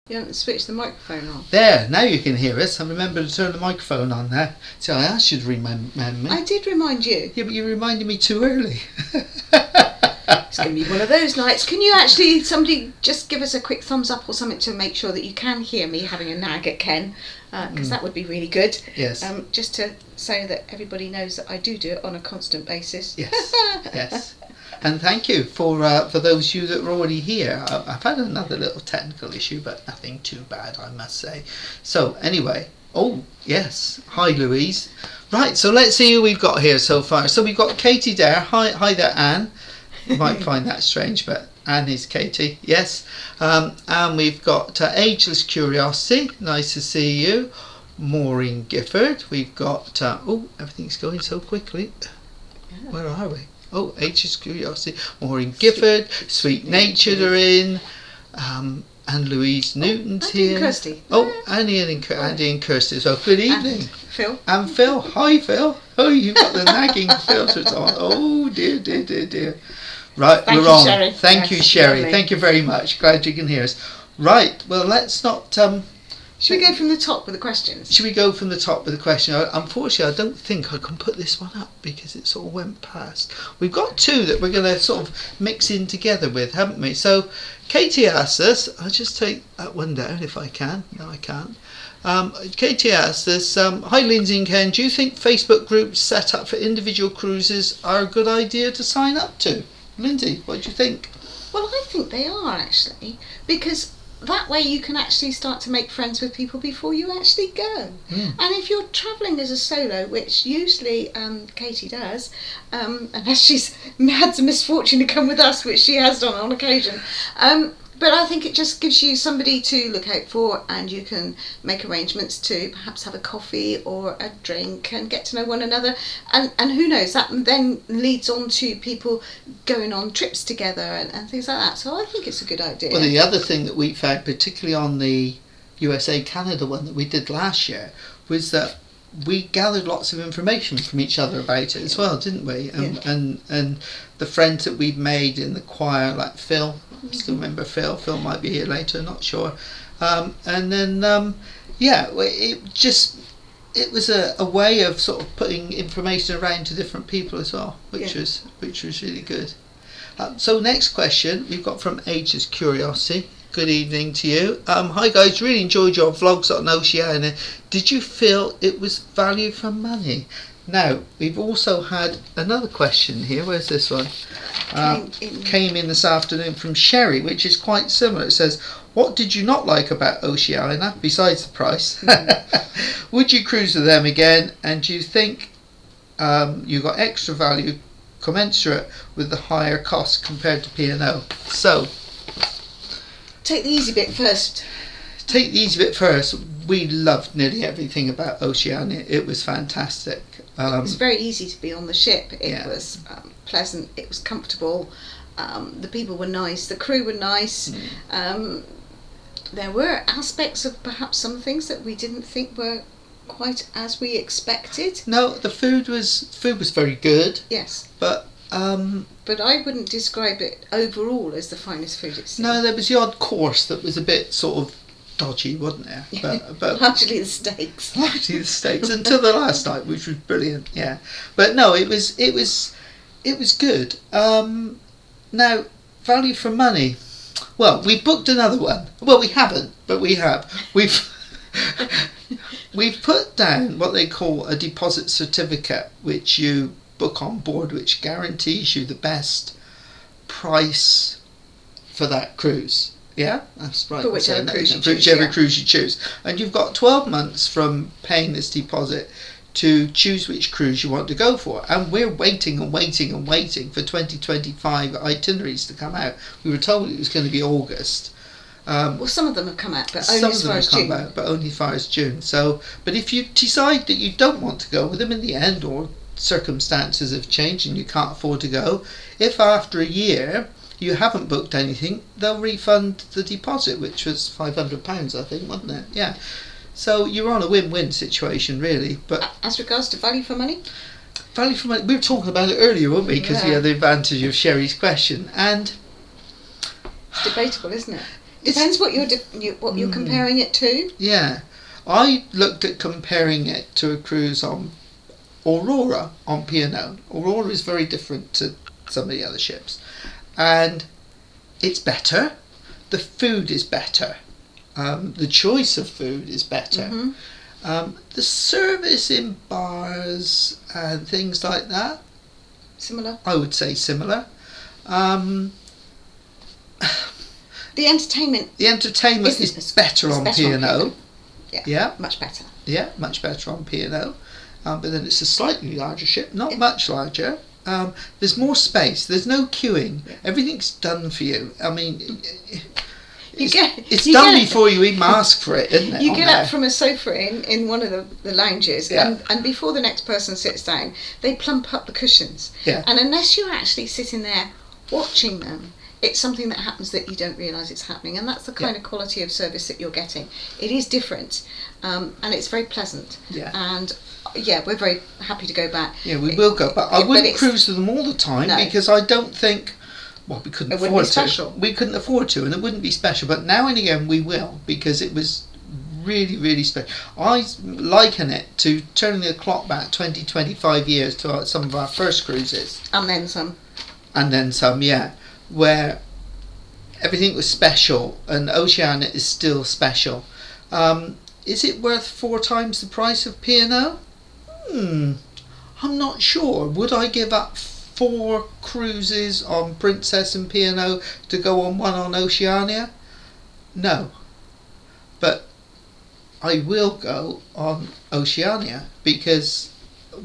You haven't switched the microphone on. There, now you can hear us. I remember to turn the microphone on there. So I asked you to remind me. I did remind you. Yeah, but you reminded me too early. It's going to be one of those nights. Can you actually, somebody just give us a quick thumbs up or something to make sure that you can hear me having a nag at Ken? Because that would be really good. Yes. Just to say that everybody knows that I do it on a constant basis. Yes, yes. And thank you for those of you that are already here. I've had another little technical issue, but nothing too bad, I must say. So anyway, oh yes, hi Louise. Right, so let's see who we've got here so far. So we've got Katie there. Hi there, Anne. You might find that strange, but Anne is Katie. Yes, and we've got Ageless Curiosity. Nice to see you. Maureen Gifford. We've got oh, everything's going so quickly. Yeah. Where are we? Oh, Ageless Curiosity, Maureen Gifford, Sweet Natured are in, and Louise Newton's Andy here. And Kirsty. Oh, Andy and Kirsty as well. Good evening. And Phil. And Phil. Hi, Phil. Oh, you've got the nagging filters on. Oh, dear. Right, Thank we're you, on. Sherry. Thank you, Yes, Sherry. lovely. Thank you very much. Glad you can hear us. Right, well, let's not... Should we go from the top with the questions? Should we go from the top with the question? Unfortunately, I don't think I can put this one up because it sort of went past. We've got two that we're going to sort of mix in together with, haven't we? So, Katie asked us, I'll just take that one down if I can. No, I can't. Katie asked us, hi Lindsay and Ken, do you think Facebook groups set up for individual cruises are a good idea to sign up to? Lindsay, what do you think? Well, I think they are actually, because that way you can actually start to make friends with people before you actually go. And if you're travelling as a solo, which usually Katie does, unless she's had the misfortune to come with us, which she has done on occasion, but I think it just gives you somebody to look out for, and you can make arrangements to perhaps have a coffee or a drink and get to know one another, and who knows, that then leads on to people going on trips together and things like that. So I think it's a good idea. Well, the other thing that we found, particularly on the USA-Canada one that we did last year, was that we gathered lots of information from each other about it as well, didn't we? And the friends that we'd made in the choir, like Phil, still remember Phil. Phil might be here later, not sure. And then it was a way of sort of putting information around to different people as well, which was really good. So next question we've got from Ageless Curiosity. Good evening to you. Hi guys, really enjoyed your vlogs on Oceania. Did you feel it was value for money? Now, we've also had another question here. Where's this one? Came in this afternoon from Sherry, which is quite similar. It says, what did you not like about Oceania, besides the price? Would you cruise with them again? And do you think you got extra value commensurate with the higher cost compared to P&O? So, Take the easy bit first. We loved nearly everything about Oceania. It was fantastic. It was very easy to be on the ship. It was pleasant. It was comfortable. The people were nice. The crew were nice. There were aspects of perhaps some things that we didn't think were quite as we expected. No, the food was very good. Yes. But I wouldn't describe it overall as the finest food it's seen. No, there was the odd course that was a bit sort of dodgy, wasn't there? But largely the steaks. Until the last night, which was brilliant. Yeah, but no, it was good. Now, value for money. Well, we booked another one. Well, we haven't, but we have. We've put down what they call a deposit certificate, which you book on board, which guarantees you the best price for that cruise. Yeah, that's right. For whichever cruise you choose. And you've got 12 months from paying this deposit to choose which cruise you want to go for. And we're waiting for 2025 itineraries to come out. We were told it was going to be August. Well, some of them have come out, but only as far as June. Only as far as June. So, but if you decide that you don't want to go with them in the end, or circumstances have changed and you can't afford to go, if after a year you haven't booked anything, they'll refund the deposit, which was £500, I think, wasn't it? Yeah. So you're on a win-win situation, really. But as regards to value for money, we were talking about it earlier, weren't we? Because we had the advantage of Sherry's question, and it's debatable, isn't it? Depends what you're comparing it to. Yeah. I looked at comparing it to a cruise on Aurora on P&O. Aurora is very different to some of the other ships. And it's better. The food is better. The choice of food is better. The service in bars and things like that, Similar. I would say similar. The entertainment is better on P&O. Yeah, much better. Yeah, much better on P&O. But then it's a slightly larger ship, not much larger. There's more space. There's no queuing. Yeah. Everything's done for you. I mean, it's done before you even ask for it, isn't it? You get up from a sofa in one of the lounges, and before the next person sits down, they plump up the cushions. Yeah. And unless you're actually sitting there watching them, it's something that happens that you don't realise it's happening, and that's the kind of quality of service that you're getting. It is different, and it's very pleasant. Yeah. And we're very happy to go back. Yeah, we will go back. I wouldn't cruise with them all the time because I don't think. Well, we couldn't afford to. We couldn't afford to, and it wouldn't be special. But now and again we will, because it was really, really special. I liken it to turning the clock back 20, 25 years to some of our first cruises. And then some. And then some, yeah. Where everything was special, and Oceania is still special. Is it worth 4 times the price of P&O? I'm not sure. Would I give up 4 cruises on Princess and P&O to go on one on Oceania? No. But I will go on Oceania because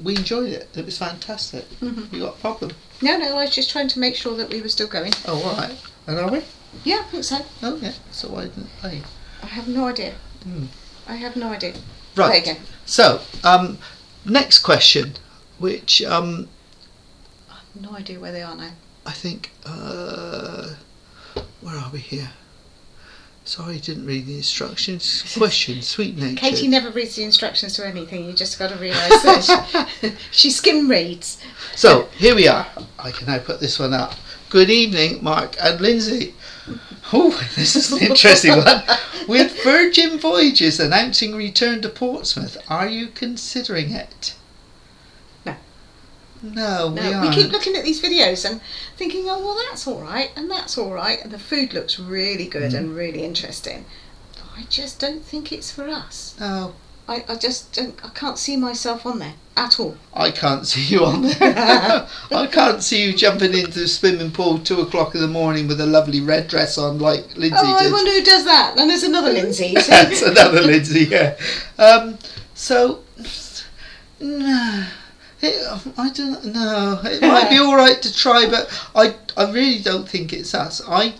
we enjoyed it. It was fantastic. You got a problem? No, I was just trying to make sure that we were still going. Oh, all right. And are we? Yeah, I think so. Oh, yeah. So I didn't pay. I have no idea. I have no idea. Right. There you go. So, next question, which I have no idea where they are now. I think where are we here? Sorry, didn't read the instructions. Question, sweet nature. Katie never reads the instructions to anything. You just got to realise that she skim reads. So here we are. I can now put this one up. Good evening, Mark and Lindsay. Oh, this is an interesting one. With Virgin Voyages announcing return to Portsmouth, are you considering it? No, we aren't. We keep looking at these videos and thinking, oh, well, that's all right, and that's all right, and the food looks really good and really interesting. I just don't think it's for us. No. I just don't. I can't see myself on there at all. I can't see you on there. I can't see you jumping into the swimming pool 2 o'clock in the morning with a lovely red dress on like Lindsay did. I wonder who does that. And there's another Lindsay. That's another Lindsay, yeah. So, no. I don't know. It might be all right to try, but I really don't think it's us. I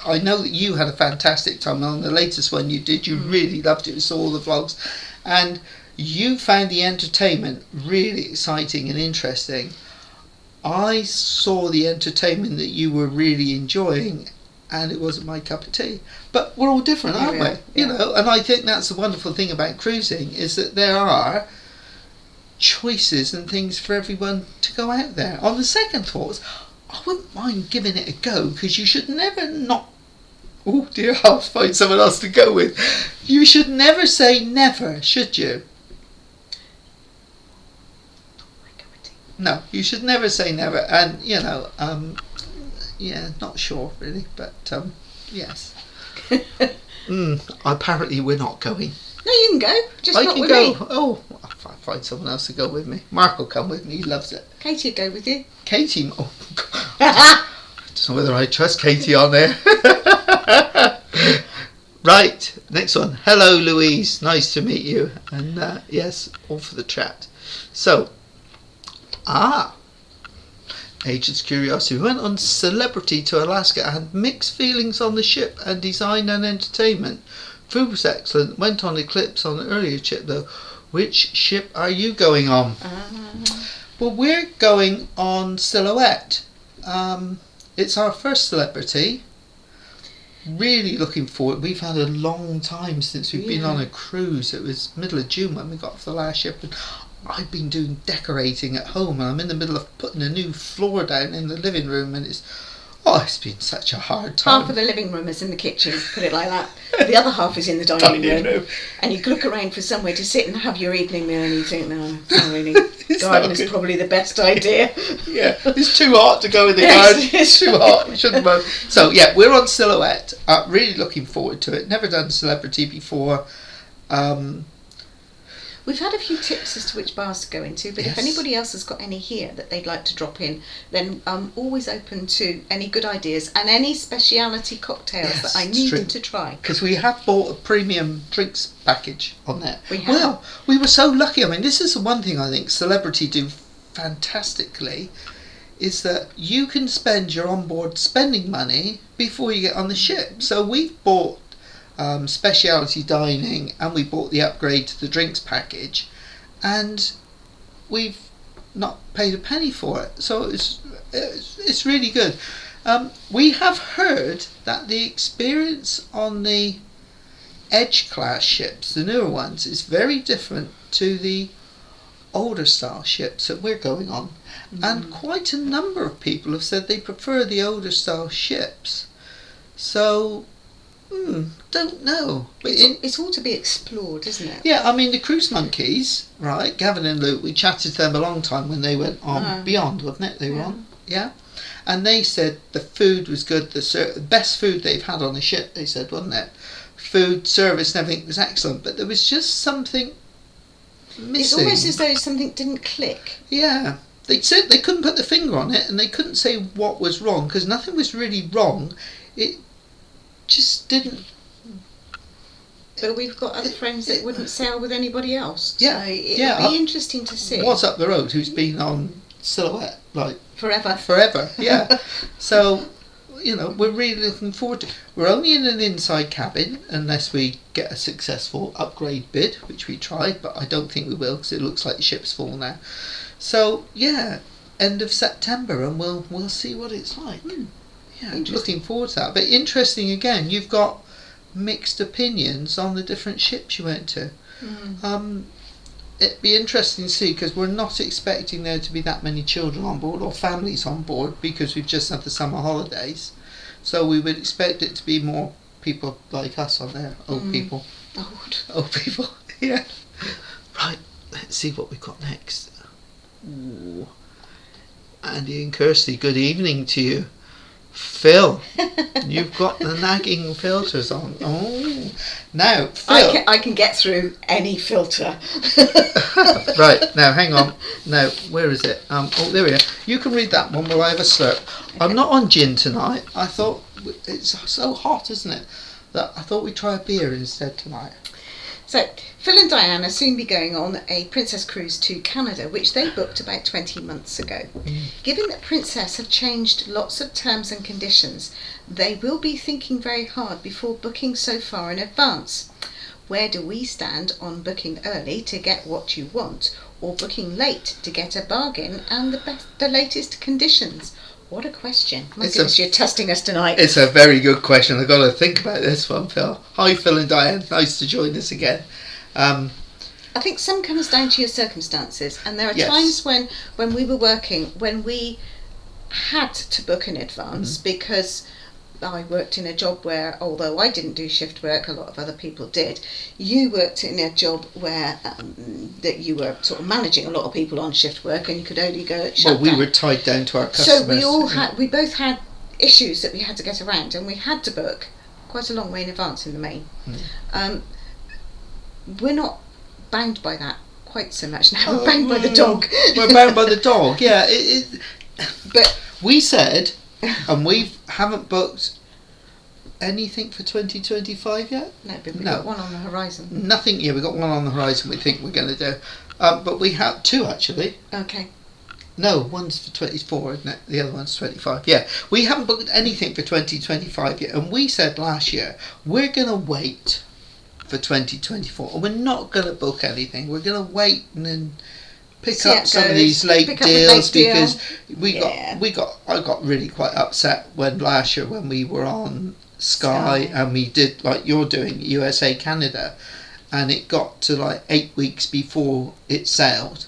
know that you had a fantastic time on the latest one you did. You really loved it. We saw all the vlogs, and you found the entertainment really exciting and interesting. I saw the entertainment that you were really enjoying, and it wasn't my cup of tea. But we're all different, aren't we? Yeah. You know, and I think that's the wonderful thing about cruising is that there are choices and things for everyone to go out there. On the second thoughts, I wouldn't mind giving it a go, because you should never not. Oh dear, I'll find someone else to go with. You should never say never, should you? No, you should never say never. And you know, yeah, not sure really, but yes. Apparently we're not going. No, you can go. Just I not can with go. me. Oh, I'll find someone else to go with me. Mark will come with me. He loves it. Katie will go with you. Katie. Oh, God. I don't know whether I trust Katie on there. Right, next one. Hello, Louise. Nice to meet you. And yes, all for the chat. So, Agent's Curiosity. We went on Celebrity to Alaska. I had mixed feelings on the ship and design and entertainment. Food was excellent. Went on Eclipse on an earlier ship though. Which ship are you going on? Well, we're going on Silhouette. It's our first Celebrity. Really looking forward. We've had a long time since we've been on a cruise. It was middle of June when we got off the last ship, and I've been doing decorating at home, and I'm in the middle of putting a new floor down in the living room, and it's Oh, it's been such a hard time. Half of the living room is in the kitchen, put it like that. The other half is in the dining room. And you look around for somewhere to sit and have your evening meal and you think, no, it's not really. Garden is probably the best idea. Yeah, it's too hot to go in the garden. It's too hot. We shouldn't go. So, yeah, we're on Silhouette. Really looking forward to it. Never done Celebrity before. We've had a few tips as to which bars to go into, but if anybody else has got any here that they'd like to drop in, then I'm always open to any good ideas and any speciality cocktails that I need them to try. Because we have bought a premium drinks package on there. We have. Well, we were so lucky. I mean, this is the one thing I think Celebrity do fantastically, is that you can spend your onboard spending money before you get on the ship. So we've bought speciality dining, and we bought the upgrade to the drinks package, and we've not paid a penny for it. So it's really good. We have heard that the experience on the Edge class ships, the newer ones, is very different to the older style ships that we're going on, and quite a number of people have said they prefer the older style ships. So don't know. But it's all to be explored, isn't it? Yeah, I mean, the Cruise Monkeys, right, Gavin and Luke, we chatted to them a long time when they went on Beyond, wasn't it? They were on, and they said the food was good, the best food they've had on the ship, they said, wasn't it? Food, service and everything was excellent, but there was just something missing. It's almost as though something didn't click. Yeah. They said they couldn't put the finger on it, and they couldn't say what was wrong, because nothing was really wrong. It just didn't. But we've got other friends that wouldn't sail with anybody else. Yeah, so it'll be interesting to see. What's up the road? Who's been on Silhouette like forever? Yeah. So, we're really looking forward to it. We're only in an inside cabin unless we get a successful upgrade bid, which we tried, but I don't think we will because it looks like the ship's full now. So yeah, end of September, and we'll see what it's like. Yeah, looking forward to that. But interesting again, you've got mixed opinions on the different ships you went to. It'd be interesting to see, because we're not expecting there to be that many children on board or families on board, because we've just had the summer holidays. So we would expect it to be more people like us on there, old people. Old people, yeah. Right, let's see what we've got next. Ooh. Andy and Kirsty, good evening to you. Phil, you've got the nagging filters on. Oh, now Phil, I can get through any filter. Right, now hang on. Now where is it? Oh, there we are. You can read that one while I have a slurp. Okay. I'm not on gin tonight. I thought it's so hot, isn't it, that I thought we'd try a beer instead tonight. So, Phil and Diane are soon be going on a Princess cruise to Canada, which they booked about 20 months ago. Given that Princess have changed lots of terms and conditions, they will be thinking very hard before booking so far in advance. Where do we stand on booking early to get what you want, or booking late to get a bargain and the latest conditions? What a question. My goodness, you're testing us tonight. It's a very good question. I've got to think about this one, Phil. Hi, Phil and Diane. Nice to join us again. I think some comes down to your circumstances. And there are times when we were working, when we had to book in advance because I worked in a job where, although I didn't do shift work, a lot of other people did. You worked in a job where that you were sort of managing a lot of people on shift work, and you could only go at shutdown. Well, we were tied down to our customers. So we both had issues that we had to get around, and we had to book quite a long way in advance in the main. We're not bound by that quite so much now. We're bound by the dog. We're bound by the dog. Yeah. But we said. And we haven't booked anything for 2025 yet? No, but we've got one on the horizon. Nothing, we've got one on the horizon we think we're going to do. But we have two, actually. Okay. No, one's for 24, isn't it? The other one's 25. Yeah, we haven't booked anything for 2025 yet. And we said last year, we're going to wait for 2024. And we're not going to book anything. We're going to wait and then pick up some of these late deals, because I got really quite upset when last year when we were on Sky and we did like you're doing USA Canada, and it got to like 8 weeks before it sailed,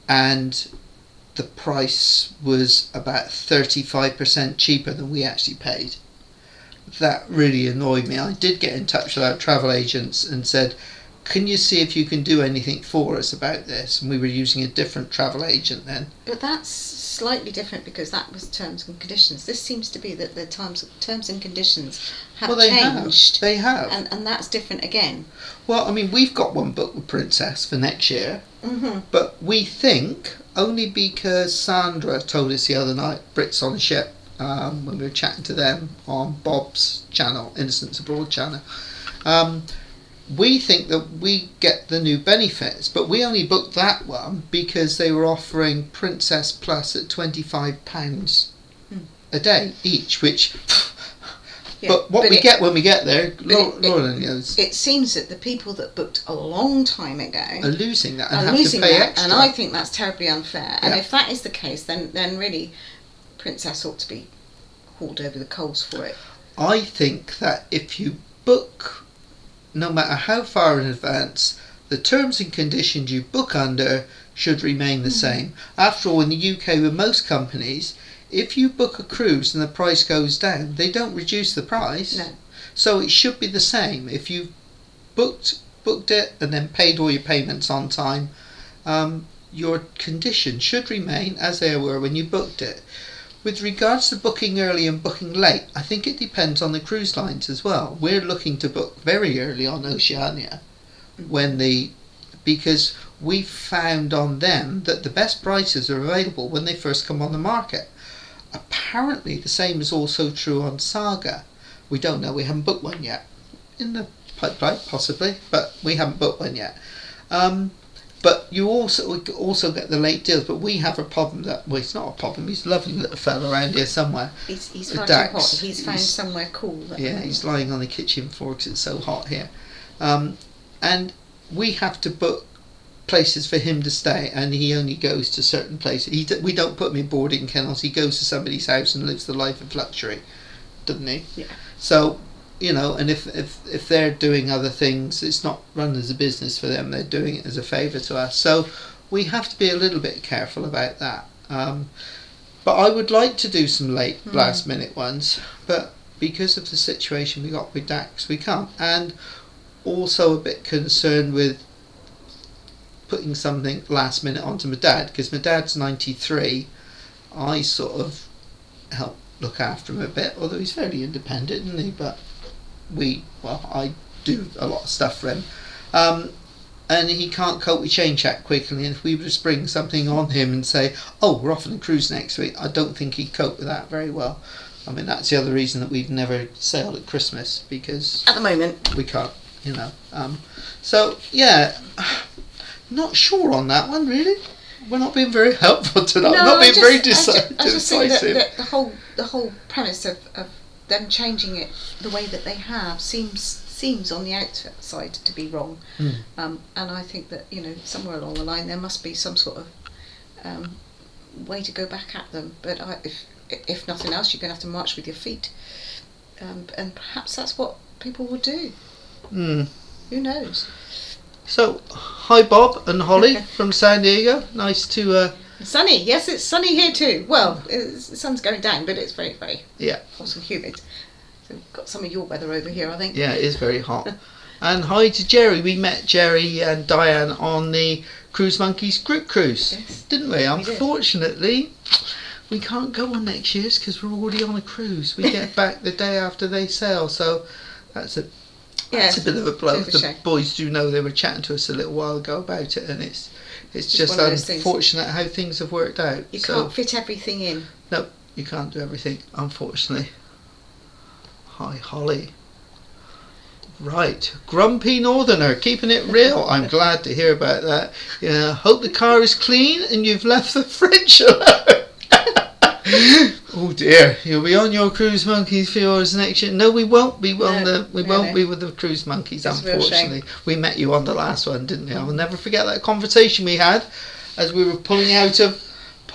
and the price was about 35% cheaper than we actually paid. That really annoyed me. I did get in touch with our travel agents and said, can you see if you can do anything for us about this? And we were using a different travel agent then. But that's slightly different because that was terms and conditions. This seems to be that the terms and conditions have changed. They have. And that's different again. Well, I mean, we've got one booked with Princess for next year. Mm-hmm. But we think, only because Sandra told us the other night, Brits on a Ship, when we were chatting to them on Bob's channel, Innocents Abroad channel, we think that we get the new benefits, but we only booked that one because they were offering Princess Plus at £25 a day each, which... Yeah, but what we get when we get there, Lord knows. It seems that the people that booked a long time ago are losing that and have to pay extra. And I think that's terribly unfair. And Yeah. if that is the case, then really Princess ought to be hauled over the coals for it. I think that if you book, no matter how far in advance, the terms and conditions you book under should remain the same. After all, in the UK with most companies, if you book a cruise and the price goes down, they don't reduce the price. No. So it should be the same. If you booked it and then paid all your payments on time, your conditions should remain as they were when you booked it. With regards to booking early and booking late, I think it depends on the cruise lines as well. We're looking to book very early on Oceania because we found on them that the best prices are available when they first come on the market. Apparently the same is also true on Saga. We don't know, we haven't booked one yet. In the pipeline, possibly, but we haven't booked one yet. But you also get the late deals, but we have a problem that, well, it's not a problem, he's a lovely little fella around here somewhere. He's far too hot. He's found somewhere cool. Yeah, he's lying on the kitchen floor because it's so hot here. And we have to book places for him to stay, and he only goes to certain places. We don't put him in boarding kennels. He goes to somebody's house and lives the life of luxury, doesn't he? Yeah. So, you know, and if they're doing other things, it's not run as a business for them. They're doing it as a favour to us. So we have to be a little bit careful about that. But I would like to do some late last minute ones, but because of the situation we got with Dax, we can't. And also a bit concerned with putting something last minute onto my dad, because my dad's 93. I sort of help look after him a bit, although he's fairly independent, isn't he? But I do a lot of stuff for him, and he can't cope with change that quickly. And if we were to spring something on him and say, oh, we're off on a cruise next week, I don't think he'd cope with that very well. I mean, that's the other reason that we've never sailed at Christmas, because at the moment we can't, you know. So yeah, not sure on that one really. We're not being very helpful tonight. No, not being very I just decisive. think that the whole premise of them changing it the way that they have seems on the outside to be wrong. And I think that, you know, somewhere along the line there must be some sort of way to go back at them. But if nothing else, you're going to have to march with your feet, and perhaps that's what people will do. Who knows? So, hi Bob and Holly from San Diego. Nice to... Sunny, yes, it's sunny here too. Well, the sun's going down, but it's very, very hot and humid. So we've got some of your weather over here, I think. Yeah, it is very hot. And hi to Jerry. We met Jerry and Diane on the Cruise Monkeys group cruise, didn't we? Unfortunately, we can't go on next year's because we're already on a cruise. We get back the day after they sail, so that's a bit of a blow. The boys do know, they were chatting to us a little while ago about it, and it's just unfortunate how things have worked out. You can't fit everything in. No, you can't do everything, unfortunately. Hi Holly. Right, grumpy northerner, keeping it real. I'm glad to hear about that. Yeah, hope the car is clean and you've left the fridge alone. Oh dear, you'll be on your Cruise Monkeys for yours next year. No, we won't be on we won't be with the Cruise Monkeys, that's unfortunately. We met you on the last one, didn't we? I'll never forget that conversation we had as we were pulling out of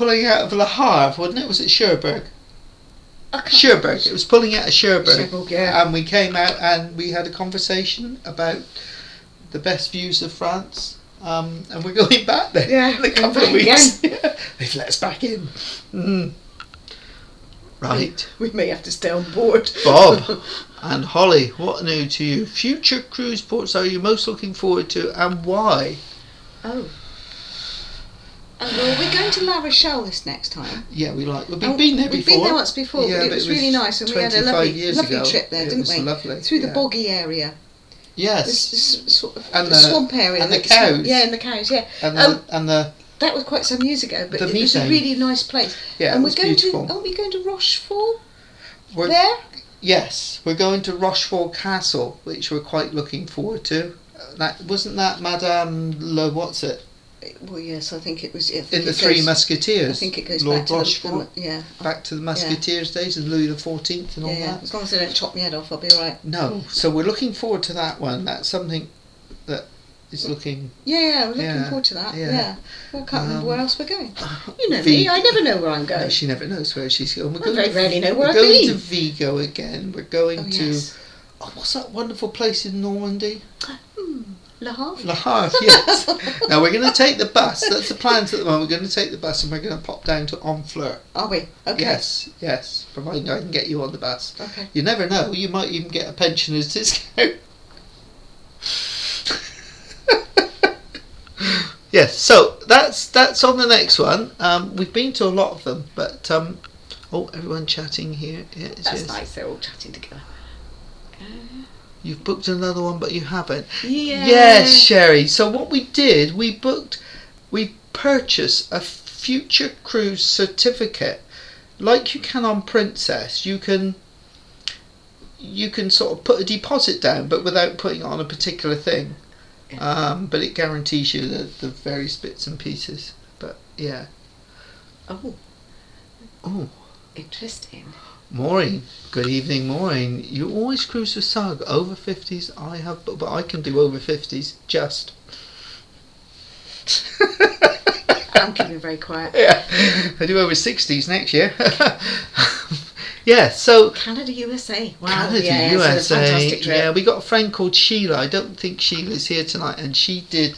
Le Havre, wasn't it? Was it Cherbourg? Cherbourg. It was pulling out of Cherbourg. And we came out and we had a conversation about the best views of France and we're going back there in a couple of weeks. They've let us back in. Right. We may have to stay on board. Bob and Holly, what new to you? Future cruise ports are you most looking forward to, and why? Well, we're going to La Rochelle this next time. Yeah, we've been there before. We've been there once before, but it was really nice, and we had a lovely trip there, didn't we? Lovely. Through the boggy area. Yes. This sort of and the swamp area. And the cows. And the cows, yeah. And the that was quite some years ago, but it was museum. a really nice place. Yeah, and it was beautiful. Aren't we going to Rochefort? There? Yes, we're going to Rochefort Castle, which we're quite looking forward to. Wasn't that Madame what's it? Well, yes, I think it was. In the Three Musketeers. I think it goes Lord back to Rochefort. back to the Musketeers days and Louis XIV and all that. As long as they don't chop my head off, I'll be all right. No, so we're looking forward to that one. That's something that is looking. Yeah, we're looking forward to that. Yeah. Well, I can't remember where else we're going. You know me, I never know where I'm going. No, she never knows where she's going. I very rarely know where I've been. We're been. going to Vigo again. We're going to. Oh, what's that wonderful place in Normandy? Le Havre? Le Havre, yes. Now we're going to take the bus. That's the plans at the moment. We're going to take the bus and we're going to pop down to Honfleur. Are we? Okay. Yes. Providing I can get you on the bus. Okay. You never know. You might even get a pensioner's discount. Yes. So that's on the next one. We've been to a lot of them, but everyone chatting here. That's nice. They're all chatting together. You've booked another one, but you haven't. Yeah. Yes, Sherry. So what we did, we purchased a future cruise certificate, like you can on Princess. You can sort of put a deposit down, but without putting it on a particular thing. But it guarantees you the various bits and pieces. But yeah. Oh. Interesting. Maureen, good evening, Maureen. You always cruise with Saga. Over 50s, I have, but I can do over 50s, just. I'm keeping very quiet. Yeah, I do over 60s next year. Yeah, so. Canada, USA. Wow. Canada, USA. It's a fantastic trip. Yeah, we got a friend called Sheila. I don't think Sheila's here tonight, and she did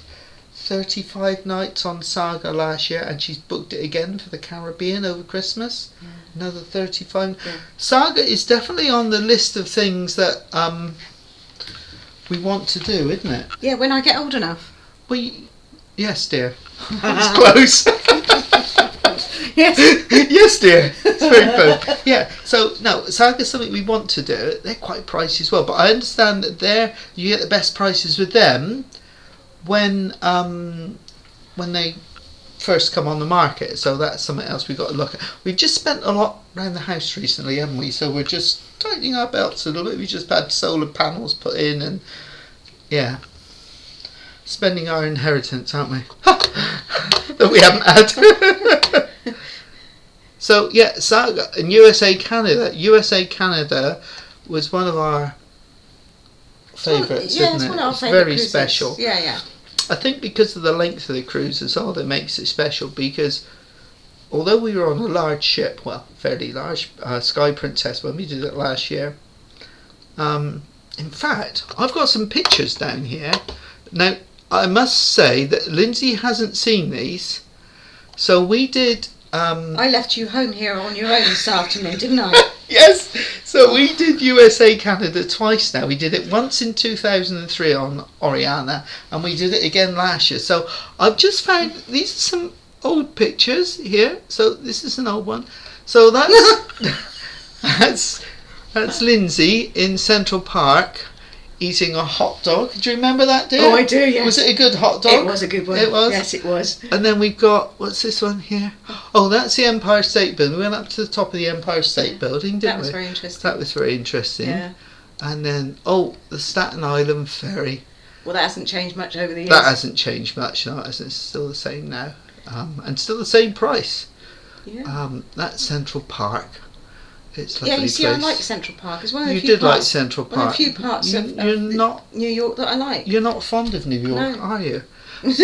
35 nights on Saga last year, and she's booked it again for the Caribbean over Christmas. Another 35. Yeah. Saga is definitely on the list of things that we want to do, isn't it? Yeah, when I get old enough. Yes, dear. It's close. Yes. Yes, dear. It's very close. Yeah. So no, Saga's something we want to do. They're quite pricey as well, but I understand that you get the best prices with them when they first come on the market, so that's something else we've got to look at. We've just spent a lot around the house recently, haven't we? So we're just tightening our belts a little bit. We just had solar panels put in, and spending our inheritance, aren't we? That we haven't had. So Saga and USA Canada was one of our favourites, isn't it? One of our it's favourite very cruises. special. Yeah. I think because of the length of the cruise is all that makes it special, because although we were on a large ship, well, fairly large, Sky Princess, when we did it last year, in fact, I've got some pictures down here. Now, I must say that Lindsay hasn't seen these, so we did... I left you home here on your own this afternoon, didn't I? Yes, so we did USA Canada twice now. We did it once in 2003 on Oceania, and we did it again last year. So I've just found these are some old pictures here. So this is an old one. So that's Lindsay in Central Park eating a hot dog. Do you remember that, dear? Oh, I do, yes. Was it a good hot dog? It was a good one. It was? Yes, it was. And then we've got, what's this one here? Oh, that's the Empire State Building. We went up to the top of the Empire State Building, didn't we? That was very interesting. That was very interesting. Yeah. And then, the Staten Island Ferry. Well, that hasn't changed much over the years. That hasn't changed much, no. It's still the same now. And still the same price. Yeah. That's Central Park. It's a lovely you see, place. I like Central Park. It's one of the You few did parts, like Central Park. One of the few parts of New York that I like. You're not fond of New York, No. are you? And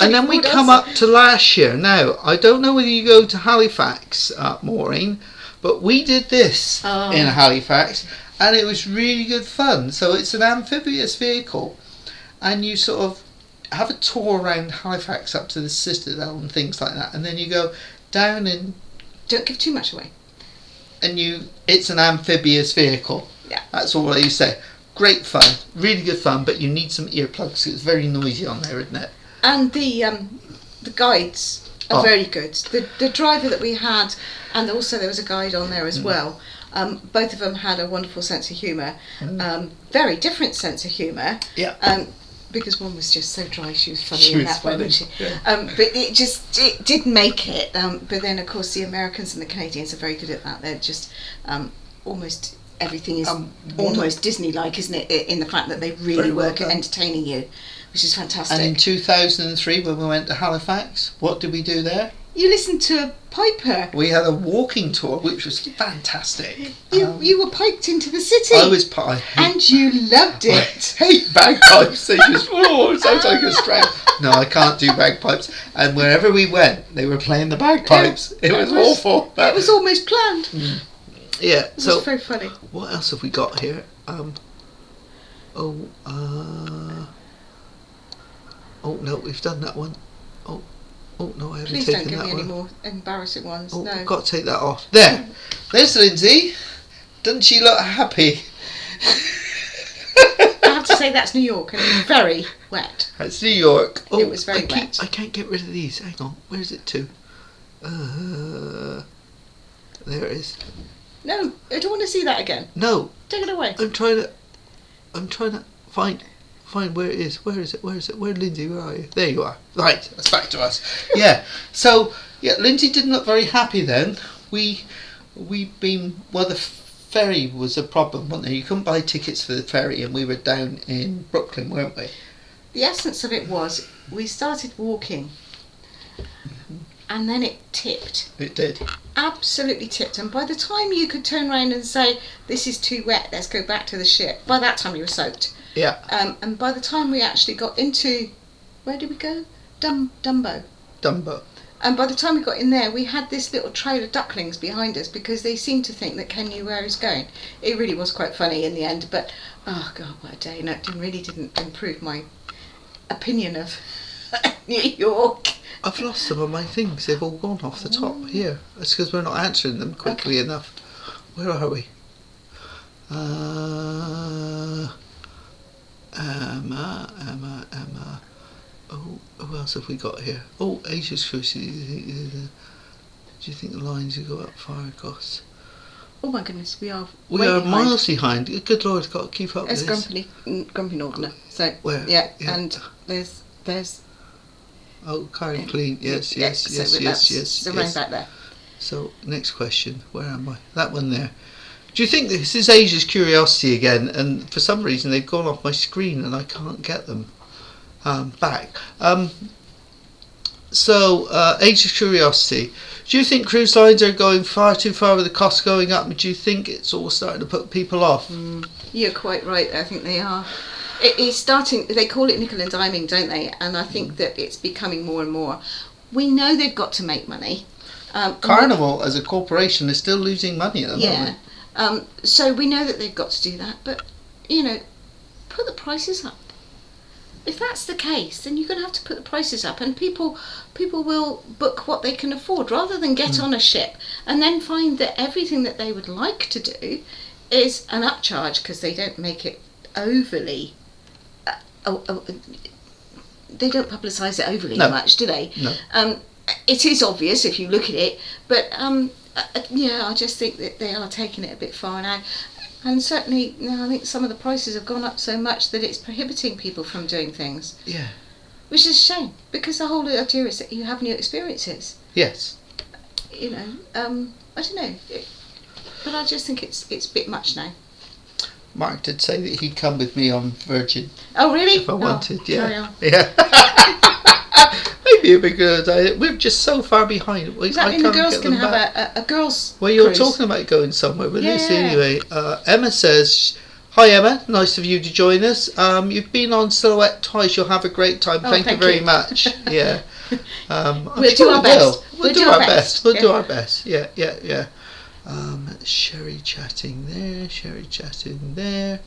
And then we come up to last year. Now, I don't know whether you go to Halifax, Maureen, but we did this in Halifax, and it was really good fun. So it's an amphibious vehicle, and you sort of have a tour around Halifax up to the Citadel and things like that, and then you go down and Don't give too much away. and it's an amphibious vehicle. Yeah. That's all I say. Great fun, really good fun, but you need some earplugs. It's very noisy on there, isn't it? And the guides are very good. The driver that we had, and also there was a guide on there as well. Both of them had a wonderful sense of humour. Very different sense of humour. Yeah. Because one was just so dry, she was funny in that way, wasn't she? Yeah. But it did make it. But then, of course, the Americans and the Canadians are very good at that. They're just almost everything is almost Disney-like, isn't it? In the fact that they really work at entertaining you, which is fantastic. And in 2003, when we went to Halifax, what did we do there? You listened to Piper. We had a walking tour, which was fantastic. You were piped into the city. And you loved it. I hate bagpipes. They just, it sounds like a strap. No, I can't do bagpipes. And wherever we went, they were playing the bagpipes. It was awful. It was almost planned. Yeah. It was very funny. What else have we got here? Oh no, we've done that one. Oh no, I haven't Please taken that one. Please don't give me any more embarrassing ones. Oh, no. I've got to take that off. There's Lindsay. Doesn't she look happy? I have to say that's New York and it's very wet. That's New York. Oh, it was very wet. I can't get rid of these. Hang on. Where's it to? There it is. No, I don't want to see that again. No. Take it away. I'm trying to find where it is. Where is it? Where, Lindsay? Where are you? There you are. Right, that's back to us. Yeah. So Lindsay didn't look very happy then. The ferry was a problem, wasn't there? You couldn't buy tickets for the ferry, and we were down in Brooklyn, weren't we? The essence of it was we started walking, and then it tipped. It did. Absolutely tipped, and by the time you could turn around and say, "This is too wet, let's go back to the ship," by that time you were soaked. Yeah. And by the time we actually got into, where did we go? Dumbo. And by the time we got in there, we had this little trail of ducklings behind us because they seemed to think that Ken knew where he was going. It really was quite funny in the end, but oh God, what a day. No, it really didn't improve my opinion of New York. I've lost some of my things. They've all gone off the top here. It's because we're not answering them quickly enough. Where are we? Emma. Oh, who else have we got here? Oh, Asia's curiosity. Do you think the lines will go up far across? Oh my goodness, we are miles behind. Good Lord, got to keep up with this. Grumpy Northerner. So where? Yeah, and there's. Oh, Karen Clean. Yes. The rain back there. So next question. Where am I? That one there. Do you think this is Asia's curiosity again? And for some reason they've gone off my screen and I can't get them back. Asia's curiosity. Do you think cruise lines are going far too far with the costs going up? Do you think it's all starting to put people off? You're quite right. I think they are. It's starting. They call it nickel and diming, don't they? And I think that it's becoming more and more. We know they've got to make money. Carnival as a corporation is still losing money at the moment. So we know that they've got to do that, but put the prices up. If that's the case, then you're going to have to put the prices up, and people will book what they can afford rather than get on a ship and then find that everything that they would like to do is an upcharge because they don't make it overly. They don't publicise it overly much, do they? No. It is obvious if you look at it, but I just think that they are taking it a bit far now. And certainly, I think some of the prices have gone up so much that it's prohibiting people from doing things. Yeah. Which is a shame, because the whole idea is that you have new experiences. Yes. I don't know. But I just think it's a bit much now. Mark did say that he'd come with me on Virgin. Oh, really? If I wanted, carry on. Yeah. Maybe it'd be good. We're just so far behind. Does that mean the girls can have a girls' Well, you were cruise? talking about going somewhere with Lucy anyway. Emma says, "Hi Emma, nice of you to join us. You've been on Silhouette twice. You'll have a great time. Thank you very much." Yeah. We'll do our best. We'll do our best. We'll do our best. Yeah. Sherry chatting there.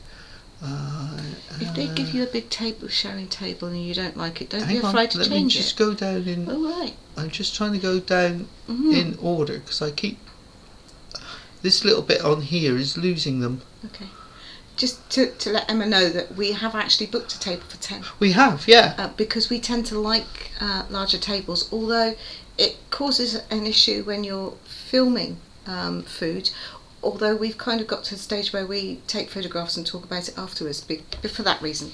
If they give you a big sharing table, and you don't like it, don't be hang on, afraid to let me change just it. go down in. Oh, right. I'm just trying to go down in order because I keep this little bit on here is losing them. Okay. Just to let Emma know that we have actually booked a table for 10. We have, yeah. Because we tend to like larger tables, although it causes an issue when you're filming food. Although we've kind of got to the stage where we take photographs and talk about it afterwards for that reason.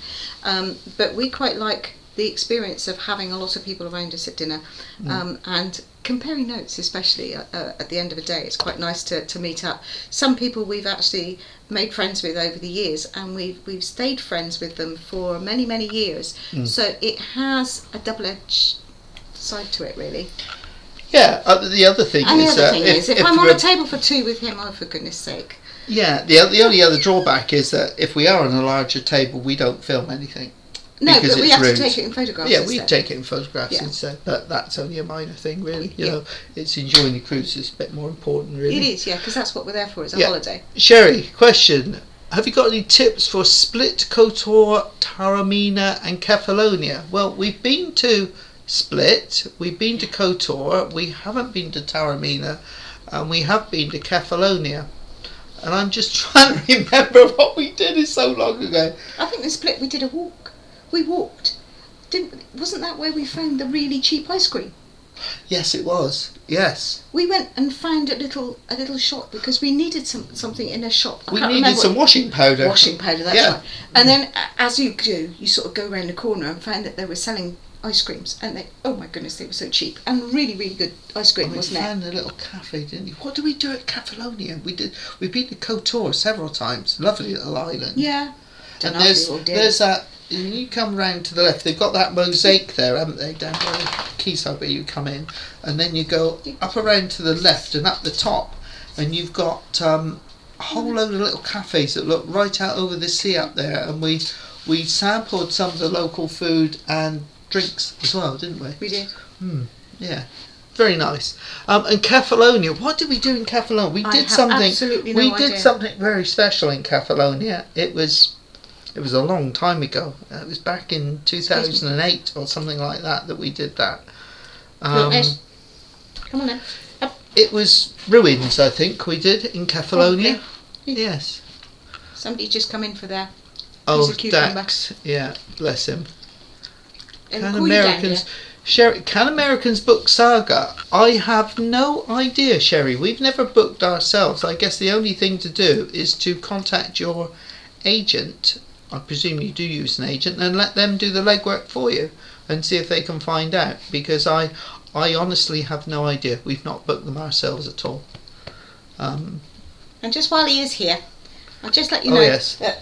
But we quite like the experience of having a lot of people around us at dinner and comparing notes, especially at the end of the day. It's quite nice to meet up. Some people we've actually made friends with over the years, and we've stayed friends with them for many, many years. So it has a double-edged side to it, really. Yeah, the other thing is if I'm on a table for 2 with him, oh, for goodness sake. Yeah, the only other drawback is that if we are on a larger table, we don't film anything. No, but we have to take it in photographs. Yeah, we take it in photographs instead, but that's only a minor thing, really. You know, it's enjoying the cruise is a bit more important, really. It is, yeah, because that's what we're there for, is a holiday. Sherry, question. Have you got any tips for Split, Kotor, Taormina and Kefalonia? Well, we've been to Split, we've been to Kotor, we haven't been to Taormina, and we have been to Kefalonia. And I'm just trying to remember what we did. It's so long ago. I think the Split we did a walk. We walked. Wasn't that where we found the really cheap ice cream? Yes, it was. Yes. We went and found a little shop because we needed something in a shop. We needed some washing powder. Washing powder, that's right. And then, as you do, you sort of go around the corner and found that they were selling ice creams, and oh my goodness, they were so cheap and really, really good ice cream, wasn't it? We found a little cafe, didn't we? What did we do at Kefalonia? We've been to Kotor several times. Lovely little island. Yeah. And there's that. You come round to the left. They've got that mosaic there, haven't they? Down by the quayside where you come in, and then you go up around to the left and up the top, and you've got a whole load of little cafes that look right out over the sea up there. And we sampled some of the local food and drinks as well, didn't we? We did. Yeah. Very nice. And Kefalonia, what did we do in Kefalonia? We did something very special in Kefalonia. It was a long time ago. It was back in 2008 or something like that we did that. Come on then. Up. It was ruins, I think, we did in Kefalonia. Okay. Yes. Somebody just come in for their piece of cucumber. Dax. Yeah, bless him. Can Americans book Saga? I have no idea, Sherry. We've never booked ourselves. I guess the only thing to do is to contact your agent. I presume you do use an agent, and let them do the legwork for you and see if they can find out, because I honestly have no idea. We've not booked them ourselves at all. And just while he is here, I'll just let you know that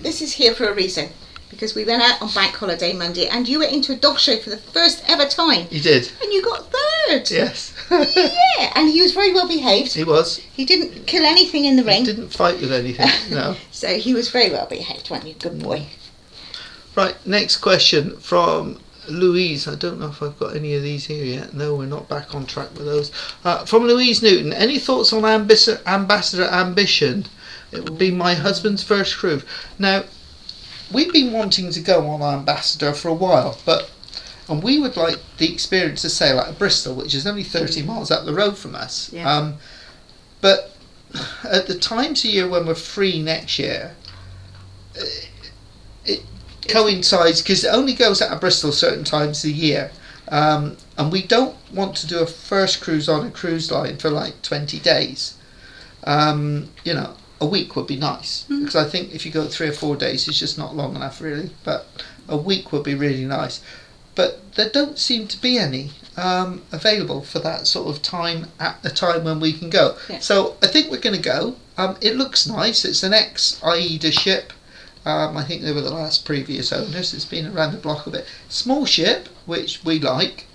this is here for a reason. Because we went out on bank holiday Monday, and you went into a dog show for the first ever time. You did. And you got third. Yes. Yeah, and he was very well behaved. He was. He didn't kill anything in the ring. He didn't fight with anything, no. So he was very well behaved, wasn't he? Good boy. Right, next question from Louise. I don't know if I've got any of these here yet. No, we're not back on track with those. From Louise Newton. Any thoughts on Ambassador Ambition? It would be my husband's first cruise. Now, we've been wanting to go on Ambassador for a while, and we would like the experience to sail out of Bristol, which is only 30 miles up the road from us. Yeah. But at the times of year when we're free next year, it coincides because it only goes out of Bristol certain times of the year, and we don't want to do a first cruise on a cruise line for like 20 days. A week would be nice, because I think if you go 3 or 4 days, it's just not long enough, really. But a week would be really nice. But there don't seem to be any available for that sort of time at the time when we can go. Yeah. So I think we're going to go. It looks nice. It's an ex-AIDA ship. I think they were the last previous owners. It's been around the block a bit. Small ship, which we like.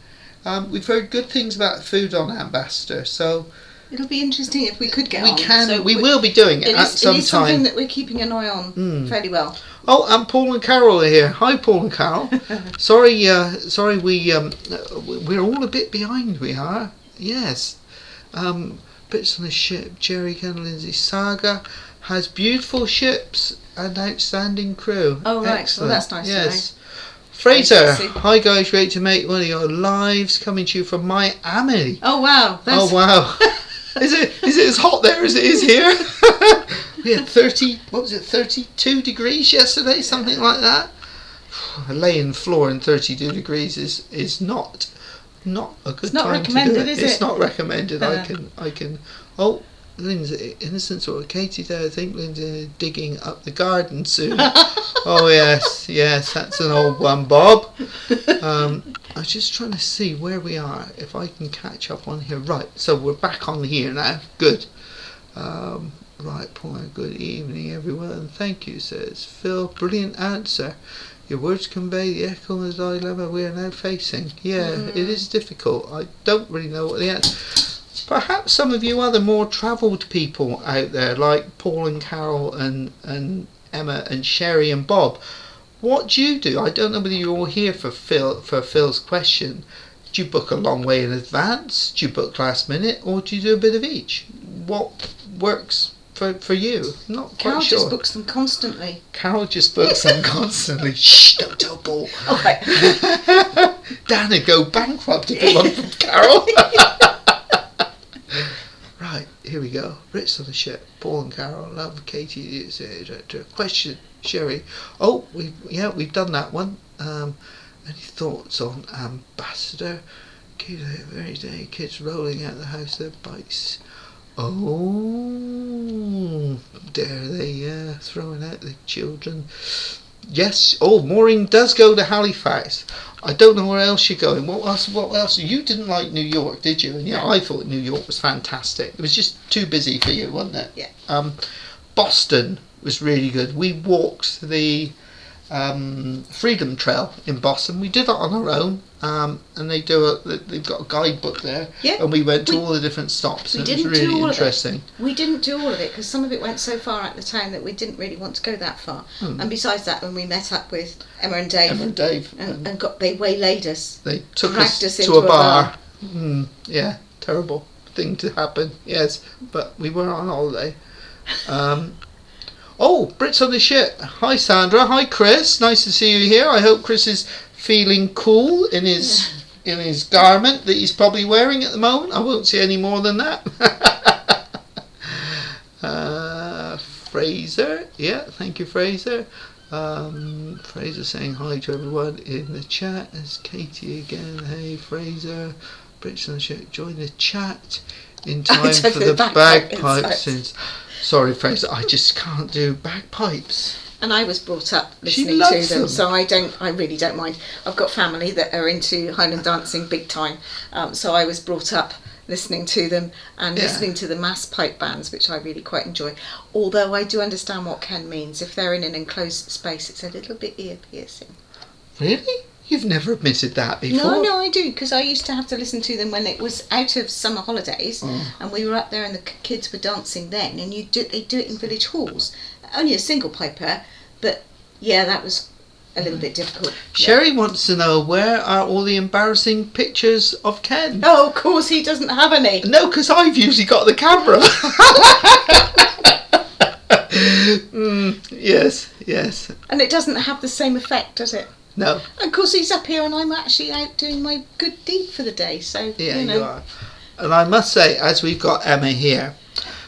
We've heard good things about food on Ambassador, so it'll be interesting if we could get on. We will be doing it at some time. It is something that we're keeping an eye on fairly well. Oh, and Paul and Carol are here. Hi, Paul and Carol. Sorry, we're all a bit behind. We are. Yes. Bits on the ship. Jerry, Ken, Lindsay. Saga has beautiful ships an outstanding crew. Oh, right. Excellent. Well, that's nice Yes. to know. Fraser, Nice to see. hi guys, great to make one of your lives, coming to you from Miami. Oh, wow. Oh wow. Is it as hot there as it is here? We had 32 degrees yesterday, something like that. Laying the floor in 32 degrees is not a good It's not time to do recommended, it. is It's it? not recommended. I can. Oh, Lindsay, innocent sort of Katie there. I think Lindsay digging up the garden soon. Oh yes, that's an old one, Bob. I was just trying to see where we are, if I can catch up on here. Right, so we're back on here now. Good. Right, Paul, good evening, everyone. Thank you, says Phil. Brilliant answer. Your words convey the echo of the dilemma we are now facing. Yeah, it is difficult. I don't really know what the answer. Perhaps some of you other more travelled people out there, like Paul and Carol and Emma and Sherry and Bob, what do you do? I don't know whether you're all here for Phil's question. Do you book a long way in advance? Do you book last minute? Or do you do a bit of each? What works for you? Not quite Carol sure. just books them constantly. Carol just books them constantly. Shh, don't tell Paul. Okay. Dan would go bankrupt if it wasn't from Carol. Right, here we go. Brits on the ship. Paul and Carol. Love Katie, the director. Question, Sherry. Oh, we've done that one. Any thoughts on Ambassador? Kids every day. Kids rolling out the house, their bikes. Oh, dare they throwing out the children. Yes. Oh, Maureen does go to Halifax. I don't know where else you're going. What else? You didn't like New York, did you? And yeah, I thought New York was fantastic. It was just too busy for you, wasn't it? Yeah. Boston was really good. We walked the Freedom Trail in Boston. We did that on our own, and they've got a guidebook there. Yeah. And we went to all the different stops. And it was really interesting. We didn't do all of it because some of it went so far out the town that we didn't really want to go that far. And besides that, when we met up with Emma and Dave, they waylaid us. They took us us into to a bar. bar. Yeah, terrible thing to happen. Yes, but we were on holiday. Oh, Brits on the ship. Hi Sandra. Hi Chris. Nice to see you here. I hope Chris is feeling cool in his garment that he's probably wearing at the moment. I won't say any more than that. Fraser. Yeah, thank you, Fraser. Fraser saying hi to everyone in the chat. There's Katie again. Hey Fraser. Brits on the ship. Join the chat in time for the bagpipes. Sorry, Fraser, I just can't do bagpipes. And I was brought up listening to them, so I really don't mind. I've got family that are into Highland dancing big time, so I was brought up listening to them and listening to the mass pipe bands, which I really quite enjoy. Although I do understand what Ken means. If they're in an enclosed space, it's a little bit ear piercing. Really? You've never admitted that before? No, I do, because I used to have to listen to them when it was out of summer holidays, and we were up there and the kids were dancing then, and they do it in village halls. Only a single piper, but yeah, that was a little bit difficult. Sherry wants to know, where are all the embarrassing pictures of Ken? Oh, of course, he doesn't have any. No, because I've usually got the camera. Yes. And it doesn't have the same effect, does it? No. Of course, he's up here and I'm actually out doing my good deed for the day, so, Yeah, you know. you are. And I must say, as we've got Emma here,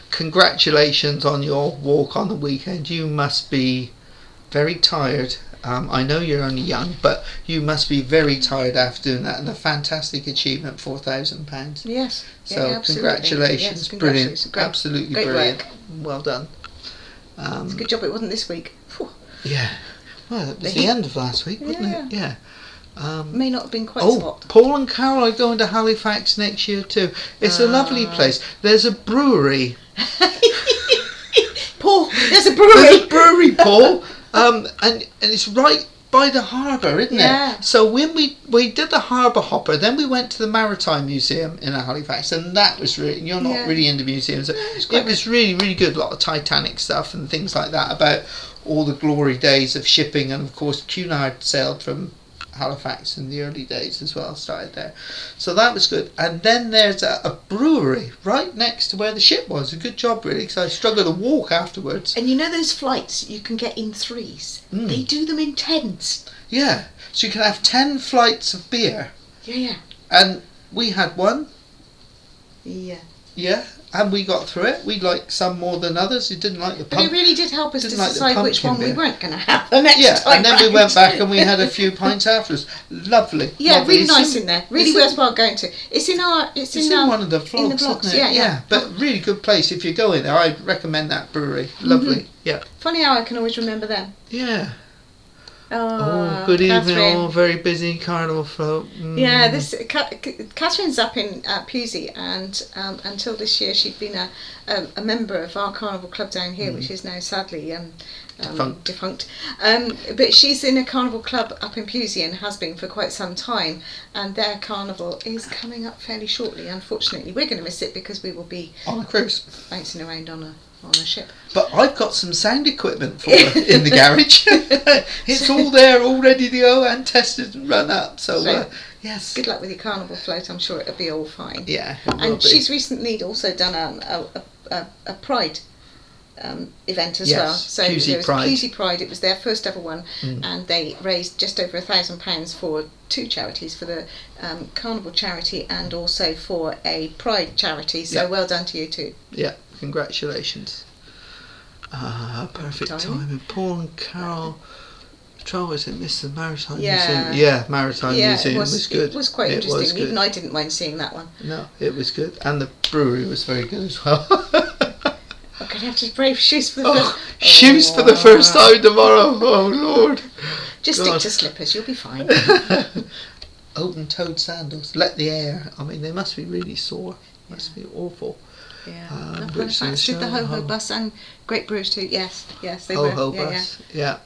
congratulations on your walk on the weekend. You must be very tired. I know you're only young, but you must be very tired after doing that, and a fantastic achievement, £4,000. Yes. So yeah, congratulations, yes, brilliant, great, absolutely great brilliant. work. Well done. It's a good job it wasn't this week. Whew. Yeah. Well, that was the end of last week, wasn't it? Yeah. May not have been quite hot. Paul and Carol are going to Halifax next year too. It's a lovely place. There's a brewery. Paul, there's a brewery. There's a brewery, Paul. And it's right by the harbour, isn't it? So when we did the harbour hopper, then we went to the Maritime Museum in Halifax, and that was really, you're not really into museums, so it was really, really good. A lot of Titanic stuff and things like that about all the glory days of shipping, and of course Cunard sailed from Halifax in the early days as well. Started there, so that was good. And then there's a brewery right next to where the ship was. A good job really, because I struggled to walk afterwards. And you know those flights you can get in 3s? They do them in 10s. Yeah, so you can have 10 flights of beer. Yeah. And we had one. Yeah. Yeah, and we got through it. We liked some more than others. We didn't like the But it really did help us to didn't like the decide which one pumpkin we beer. weren't going to have the next Yeah, time and then we round. went back and we had a few pints afterwards. Lovely. Yeah, lovely. really It's nice in there. Really worthwhile going to. It's in our. It's in our, one of the vlogs, in the vlogs. isn't it? Yeah. But really good place. If you go in there, I'd recommend that brewery. Lovely. Yeah. Funny how I can always remember them. Yeah. Oh, good Catherine. evening, all. Very busy carnival float. Yeah, this Catherine's up in Pusey, and until this year she'd been a member of our carnival club down here, which is now sadly defunct. But she's in a carnival club up in Pusey and has been for quite some time, and their carnival is coming up fairly shortly. Unfortunately, we're going to miss it because we will be on a cruise, bouncing around on a ship. But I've got some sound equipment for her in the garage. It's all there, all ready to go and tested and run up. So yes. Good luck with your carnival float. I'm sure it'll be all fine. Yeah. And she's recently also done a Pride event as well. So Pusey Pride. Pusey Pride. It was their first ever one, and they raised just over £1,000 for 2 charities, for the carnival charity and also for a Pride charity. So well done to you too. Yeah. Congratulations. Perfect timing. Paul and Carol. Was it Miss the Maritime Museum? Yeah, Maritime Museum was good. It was quite interesting. Even I didn't mind seeing that one. No, it was good. And the brewery was very good as well. I'm going to have to brave shoes for the shoes for the first time tomorrow. Oh, Lord. Just stick to slippers. You'll be fine. Open-toed sandals. Let the air. I mean, they must be really sore. Must be awful. Yeah, Halifax did the Ho-Ho bus and Great Brews too. Yes, they were. Ho-Ho bus. Yeah.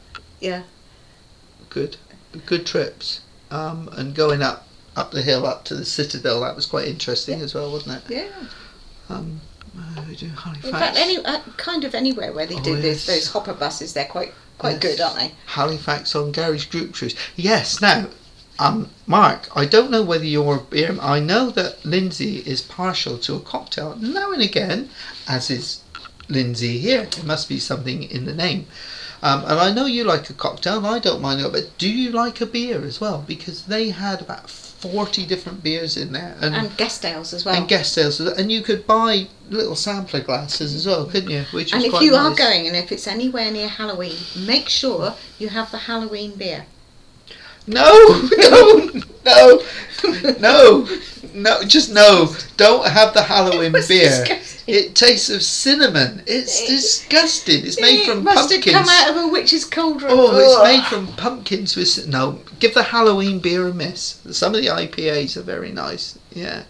Good trips. And going up the hill up to the Citadel, that was quite interesting as well, wasn't it? Yeah. We do Halifax. In fact, kind of anywhere where they do those hopper buses, they're quite good, aren't they? Halifax on Gary's group cruise. Yes. Now, Mark, I don't know whether you're beer. I know that Lindsay is partial to a cocktail now and again, as is Lindsay here. There must be something in the name. And I know you like a cocktail, and I don't mind it, but do you like a beer as well? Because they had about 40 different beers in there. And guest ales as well. And guest ales. And you could buy little sampler glasses as well, couldn't you? Which and was if quite you nice. are going, and if it's anywhere near Halloween, make sure you have the Halloween beer. No, just no. Don't have the Halloween beer. Disgusting. It tastes of cinnamon. It's disgusting. It's made from pumpkins. It must have come out of a witch's cauldron. Oh, it's made from pumpkins with... No, give the Halloween beer a miss. Some of the IPAs are very nice. Yeah.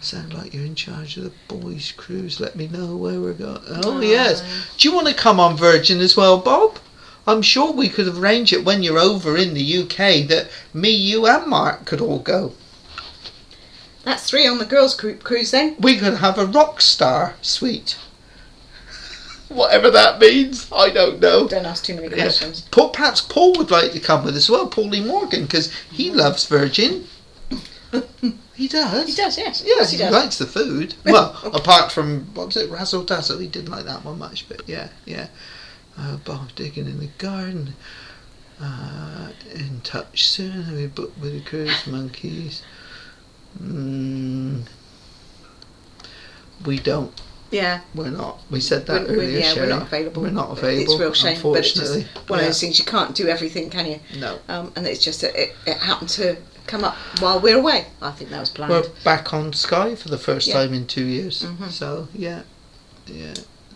Sound like you're in charge of the boys' cruise. Let me know where we're going. Oh, yes. Do you want to come on Virgin as well, Bob? I'm sure we could arrange it when you're over in the UK that me, you and Mark could all go. That's 3 on the girls' group cruise then. We could have a rock star suite. Whatever that means, I don't know. Don't ask too many questions. Perhaps Paul would like to come with us as well, Paulie Morgan, because he loves Virgin. He does. He does, yes. Yes, he he does. likes the food. Well, apart from, what was it, Razzle Dazzle, he didn't like that one much, but yeah. Bob digging in the garden. In touch soon. We booked with the cruise monkeys. We don't. Yeah. We're not. We said that earlier. We're not available. We're not available. It's a real shame, but it's just unfortunately. one of those things. You can't do everything, can you? No. And it's just that it happened to come up while we're away. I think that was planned. We're back on Sky for the first Yeah. time in 2 years. Mhm. So yeah,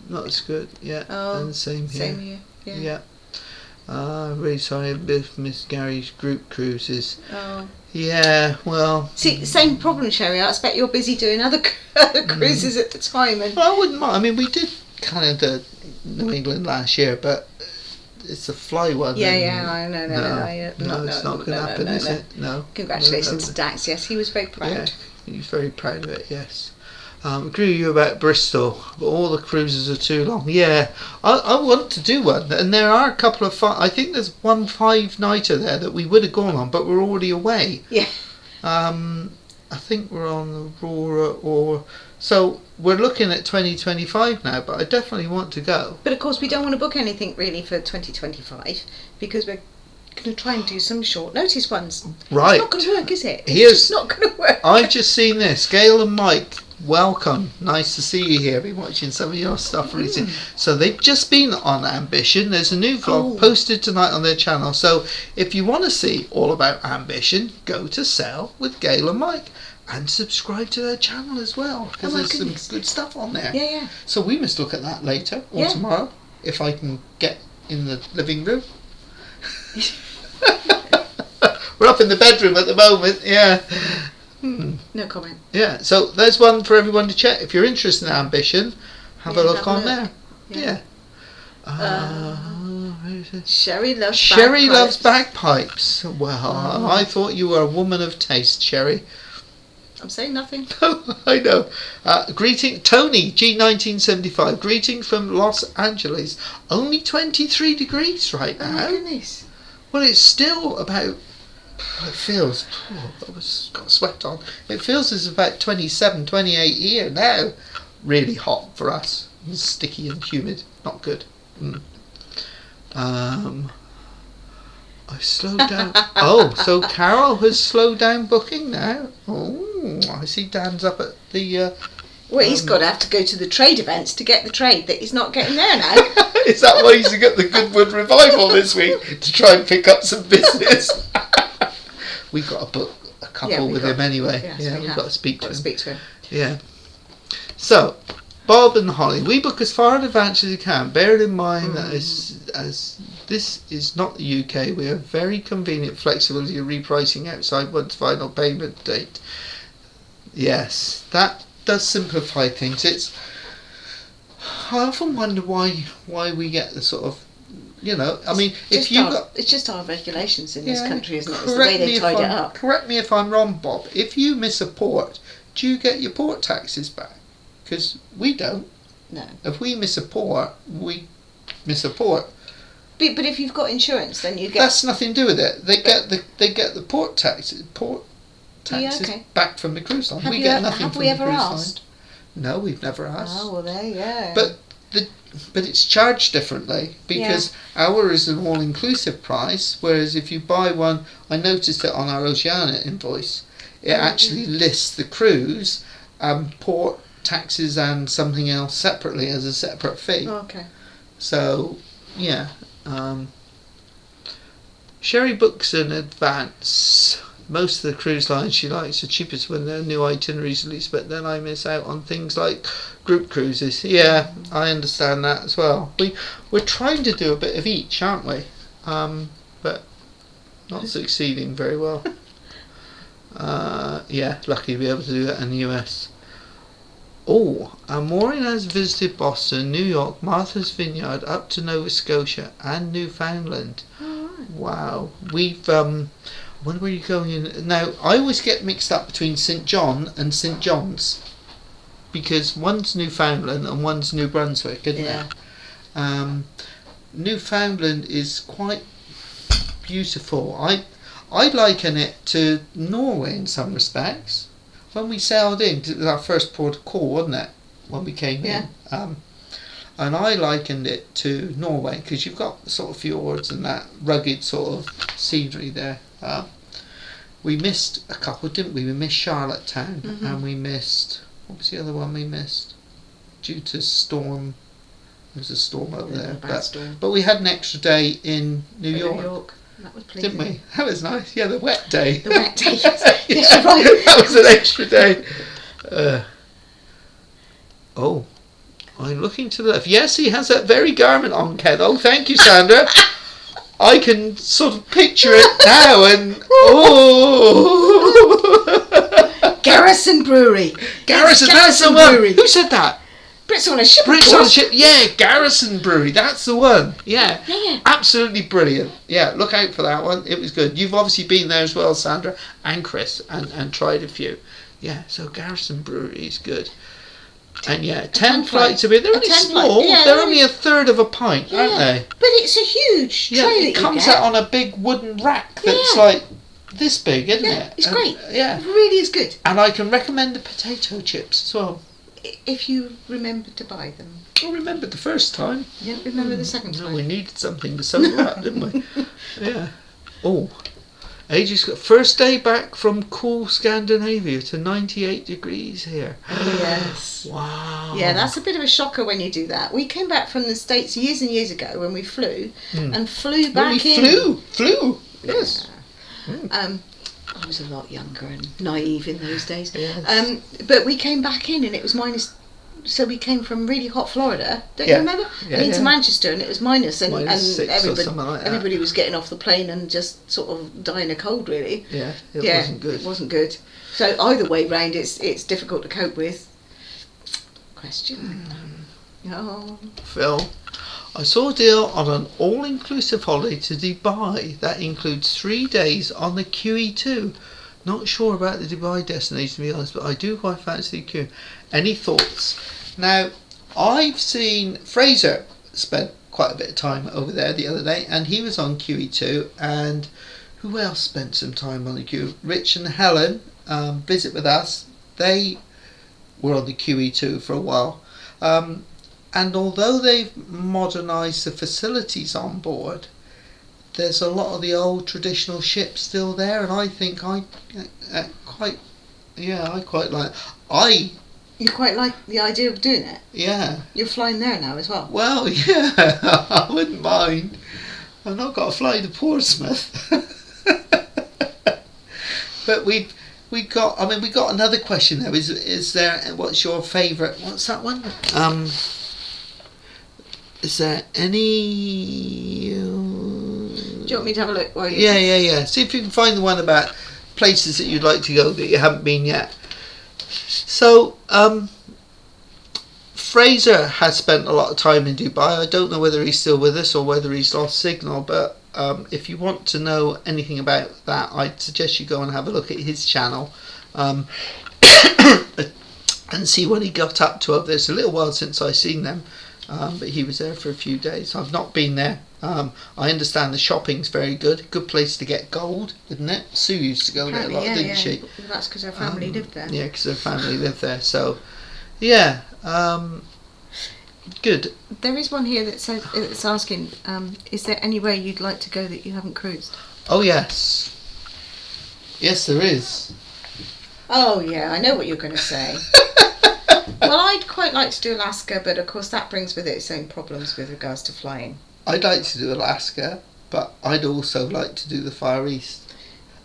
not as good. Yeah, and same here. Same here. Yeah. Really sorry, I missed Gary's group cruises. Oh. Yeah, well. See, same problem, Sherry. I expect you're busy doing other cruises at the time. And I wouldn't mind. I mean, we did kind of the New England last year, but it's a fly one. Yeah, I know. No, it's not going to happen, is it? No. Congratulations to Dax. Yes, he was very proud. Yeah, he's very proud of it. Yes. Agree with you about Bristol, but all the cruises are too long. Yeah, I want to do one, and there are a couple of I think there's one 5-nighter there that we would have gone on, but we're already away. Yeah. I think we're on Aurora, or so we're looking at 2025 now. But I definitely want to go. But of course, we don't want to book anything really for 2025 because we're going to try and do some short notice ones. Right. It's not going to work, is it? It's just not going to work. I've just seen this. Gail and Mike, welcome. Nice to see you here. Been watching some of your stuff recently. So they've just been on Ambition. There's a new vlog posted tonight on their channel. So if you want to see all about Ambition, go to Sail with Gail and Mike. And subscribe to their channel as well, because there's some good stuff on there. Yeah, yeah. So we must look at that later or tomorrow, if I can get in the living room. We're up in the bedroom at the moment, yeah. No comment. Yeah, so there's one for everyone to check. If you're interested in Ambition, have a look on there. Yeah. Sherry loves Sherry bagpipes. loves bagpipes. Well, I thought you were a woman of taste, Sherry. I'm saying nothing. I know. Greeting Tony G1975. Greetings from Los Angeles. Only 23 degrees right now. Oh my goodness. Well, it's still about. It feels. I got sweat on. It feels as about 27, 28 here now. Really hot for us. It's sticky and humid. Not good. I slowed down. Oh, so Carol has slowed down booking now. Oh, I see Dan's up at the. Well, he's got to have to go to the trade events to get the trade that he's not getting there now. Is that why he's got the Goodwood Revival this week to try and pick up some business? We've got to book a couple with him anyway. Yes, we've got to speak to him. Yeah. So, Bob and Holly, we book as far in advance as you can. Bear in mind that as this is not the UK, we have very convenient flexibility of repricing outside one's final payment date. Yes, that does simplify things. I often wonder why we get the sort of, I mean, it's just our regulations in this country, isn't it? It's the way they tied it up. Correct me if I'm wrong, Bob. If you miss a port, do you get your port taxes back? Because we don't. No. If we miss a port, we miss a port. But if you've got insurance, then you get. That's nothing to do with it. They get the port taxes back from the cruise line. We get nothing from the cruise line. Have we ever asked? No, we've never asked. Oh well, there you go. But it's charged differently because ours is an all-inclusive price, whereas if you buy one, I noticed it on our Oceania invoice, it actually lists the cruise and port taxes and something else separately as a separate fee. Oh, okay. So, yeah. Sherry books in advance. Most of the cruise lines she likes are cheapest when there are new itineraries released, but then I miss out on things like group cruises. Yeah, I understand that as well. We're trying to do a bit of each, aren't we? But not succeeding very well. Lucky to be able to do that in the US. Oh, Maureen has visited Boston, New York, Martha's Vineyard, up to Nova Scotia and Newfoundland. Wow. We've when were you going in? Now, I always get mixed up between St. John and St. John's because one's Newfoundland and one's New Brunswick, isn't it? Newfoundland is quite beautiful. I liken it to Norway in some respects. When we sailed in, it was our first port of call, wasn't it? When we came in. And I likened it to Norway because you've got sort of fjords and that rugged sort of scenery there. We missed a couple, didn't we? We missed Charlottetown and we missed, what was the other one we missed? Due to storm. There was a storm over there. But we had an extra day in New York. That was pleasing. Didn't we? That was nice. Yeah, the wet day. The wet day. Yes, you're right. That was an extra day. I'm looking to the left. Yes, he has that very garment on, Ken. Oh, thank you, Sandra. I can sort of picture it now and Garrison Brewery. Garrison, that's the one. Who said that? Brits on a Ship. Brits on a Ship. Yeah, Garrison Brewery. That's the one. Yeah. Absolutely brilliant. Yeah, look out for that one. It was good. You've obviously been there as well, Sandra and Chris, and tried a few. Yeah, so Garrison Brewery is good. And 10 flights of beer. They're A only 10 small. flight. Yeah, they're only a third of a pint, aren't they? But it's a huge tray that it comes you get. out on a big wooden rack that's like this big, isn't it? It's great. Yeah. It really is good. And I can recommend the potato chips as well. If you remember to buy them. I remembered the first time. You don't remember the second time? No, we needed something to soak up, didn't we? Yeah. Oh. Ages got first day back from cool Scandinavia to 98 degrees here. Oh, yes. Wow. Yeah, that's a bit of a shocker when you do that. We came back from the States years and years ago when we flew and flew back in. Flew. Yes. Yeah. I was a lot younger and naive in those days. Yes. But we came back in and it was minus. So we came from really hot Florida, don't you remember? And into Manchester, and it was minus, and everybody was getting off the plane and just sort of dying of cold, really. Yeah, it wasn't good. It wasn't good. So either way round, it's difficult to cope with. Question. Oh. Phil, I saw a deal on an all-inclusive holiday to Dubai that includes 3 days on the QE2. Not sure about the Dubai destination, to be honest, but I do quite fancy the QE. Any thoughts? Now, I've seen Fraser spent quite a bit of time over there the other day, and he was on QE2, and who else spent some time on the QE? Rich and Helen visit with us. They were on the QE2 for a while. And although they've modernised the facilities on board, there's a lot of the old traditional ships still there, and I think I quite like. You quite like the idea of doing it? Yeah. You're flying there now as well? Well, yeah, I wouldn't mind. I've not got to fly to Portsmouth. But we got another question though. Is there, what's your favourite, what's that one? Is there any... Do you want me to have a look? Yeah. See if you can find the one about places that you'd like to go that you haven't been yet. So, Fraser has spent a lot of time in Dubai. I don't know whether he's still with us or whether he's lost signal, but if you want to know anything about that, I'd suggest you go and have a look at his channel and see what he got up to over there. It's a little while since I've seen them, but he was there for a few days. I've not been there. I understand the shopping's very good. Good place to get gold, isn't it? Sue used to go there a lot, didn't she? Well, that's because her family lived there. Yeah, because her family lived there. So, yeah, good. There is one here that says it's asking, is there anywhere you'd like to go that you haven't cruised? Oh yes, there is. Oh yeah, I know what you're going to say. Well, I'd quite like to do Alaska, but of course that brings with it its own problems with regards to flying. I'd like to do Alaska, but I'd also like to do the Far East,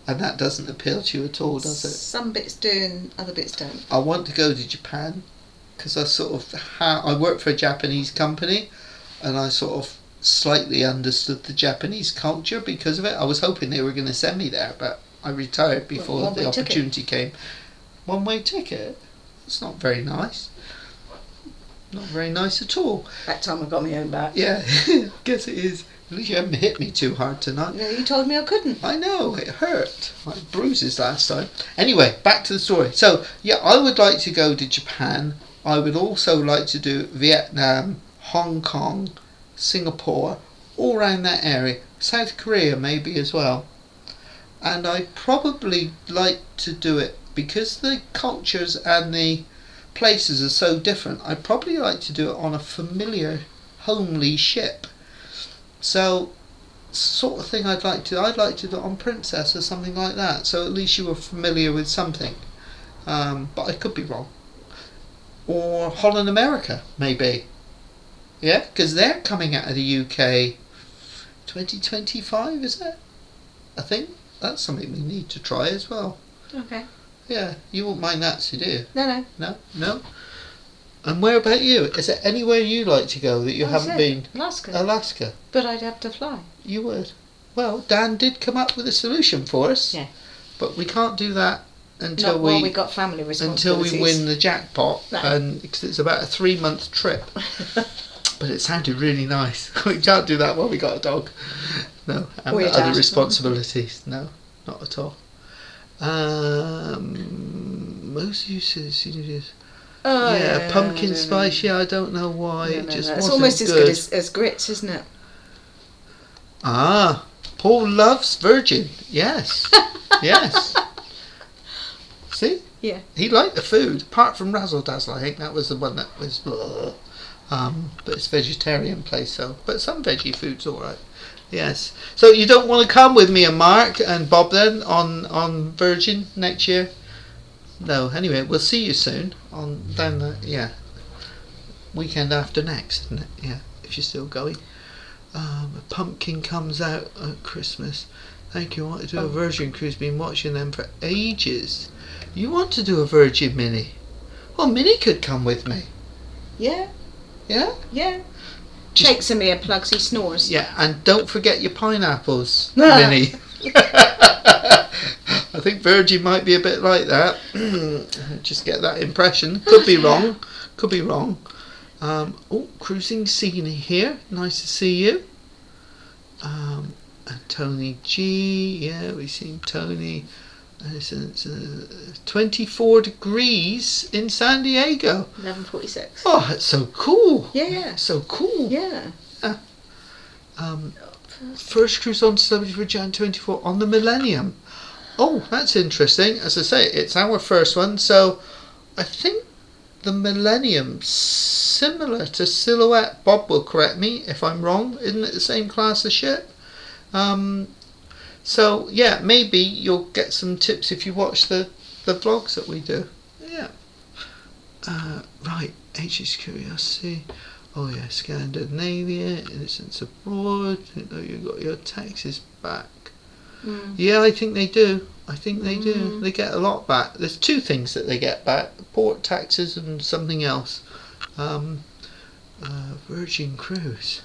and that doesn't appeal to you at all, does it? Some bits do and other bits don't. I want to go to Japan because I work for a Japanese company, and I sort of slightly understood the Japanese culture because of it. I was hoping they were going to send me there, but I retired before the opportunity came. One-way ticket? It's not very nice. Not very nice at all. That time I got my own back. Yeah, guess it is. At least you haven't hit me too hard tonight. No, you told me I couldn't. I know, it hurt. Like bruises last time. Anyway, back to the story. So, yeah, I would like to go to Japan. I would also like to do Vietnam, Hong Kong, Singapore, all around that area. South Korea maybe as well. And I'd probably like to do it because the cultures and the places are so different. I'd probably like to do it on a familiar, homely ship. So, sort of thing I'd like to do it on Princess or something like that. So at least you were familiar with something. But I could be wrong. Or Holland America, maybe. Yeah, because they're coming out of the UK 2025, is it? I think that's something we need to try as well. Okay. Yeah, you won't mind that, do you? No. No? And where about you? Is there anywhere you'd like to go that you haven't been? Alaska. But I'd have to fly. You would. Well, Dan did come up with a solution for us. Yeah. But we can't do that until we got family responsibilities. Until we win the jackpot, and because it's about a 3-month trip. But it sounded really nice. We can't do that while we got a dog. No, and other responsibilities. No, not at all. Most uses. Oh, Yeah, pumpkin no, spice. Yeah, I don't know why. No, It just It's wasn't almost as good. good as grits, isn't it? Ah, Paul loves virgin. Yes, yes. See? Yeah. He liked the food, apart from Razzle Dazzle. I think that was the one that was. But it's vegetarian place, so. But some veggie food's all right. Yes. So you don't want to come with me and Mark and Bob then on Virgin next year? No. Anyway, we'll see you soon on down the weekend after next, isn't it? Yeah. If you're still going. A pumpkin comes out at Christmas. Thank you. I want to do a Virgin cruise. Been watching them for ages. You want to do a Virgin, Minnie? Well, Minnie could come with me. Yeah. Yeah? Yeah. Shakes some earplugs, he snores. Yeah, and don't forget your pineapples, Minnie. I think Virgin might be a bit like that. Just get that impression. Could be wrong. Could be wrong. Cruising scene here. Nice to see you. And Tony G. Yeah, we've seen Tony. It's 24 degrees in San Diego. 11:46. Oh, that's so cool. Yeah. So cool. Yeah. First cruise on Celebrity for Jan 24 on the Millennium. Oh, that's interesting. As I say, it's our first one, so I think the Millennium, similar to Silhouette. Bob will correct me if I'm wrong. Isn't it the same class of ship? So yeah, maybe you'll get some tips if you watch the vlogs that we do. Yeah. Right, H's Curiosity. Oh yeah, Scandinavia, Innocents Abroad. You know, you got your taxes back. Yeah, I think they do. Do. They get a lot back. There's two things that they get back: port taxes and something else. Virgin Cruise.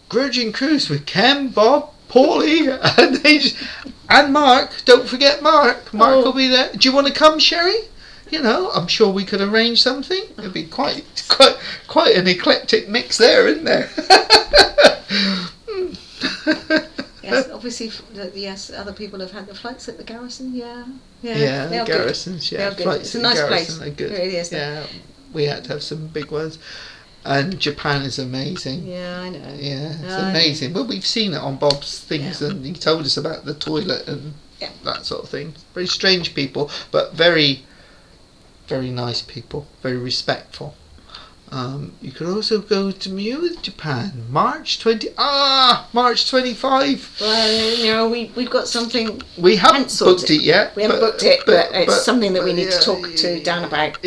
Virgin Cruise with Ken, Bob, Paulie, and Mark. Don't forget Mark. Mark will be there. Do you want to come, Sherry? You know, I'm sure we could arrange something. It'd be quite an eclectic mix there, isn't there? Yes, obviously. Yes, other people have had the flights at the Garrison. Yeah, the Garrisons. Good. Yeah, Good. flights It's a at nice the place. Garrison are good. It really is. Yeah, we had to have some big ones. And Japan is amazing. Yeah, I know. Yeah, it's amazing. Well, we've seen it on Bob's things, and he told us about the toilet and that sort of thing. Very strange people, but very, very nice people. Very respectful. You could also go to Japan, March 25. Well, we've got something. We haven't booked it yet. We haven't booked it, but it's something that we need to talk to Dan about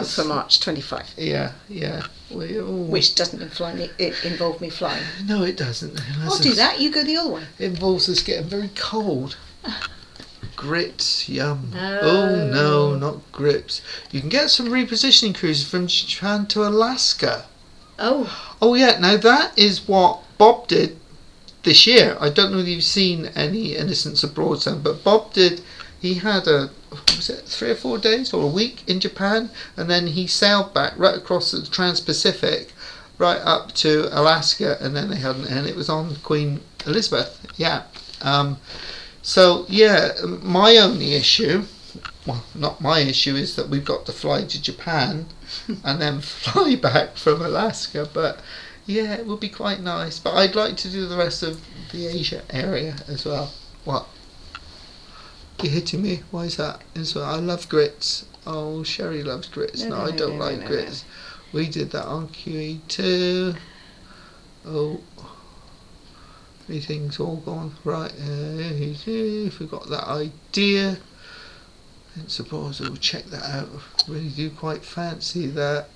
for March 25. Yeah. Which doesn't involve me flying. No, it doesn't. I'll do that. You go the other way. It involves us getting very cold. Grits, yum. Oh no, not grips. You can get some repositioning cruises from Japan to Alaska. Oh yeah, now that is what Bob did this year. I don't know if you've seen any Innocents Abroad, but Bob did. He had was it 3 or 4 days or a week in Japan, and then he sailed back right across the Trans-Pacific, right up to Alaska, and then and it was on Queen Elizabeth. Yeah. So yeah, my only issue, well, not my issue, is that we've got to fly to Japan and then fly back from Alaska. But yeah, it would be quite nice. But I'd like to do the rest of the Asia area as well. What? You're hitting me? Why is that? I love grits. Oh, Sherry loves grits. No, I don't like grits. No. We did that on QE2. Oh. Everything's all gone right. If we got that idea, and suppose we'll check that out. Really do quite fancy that.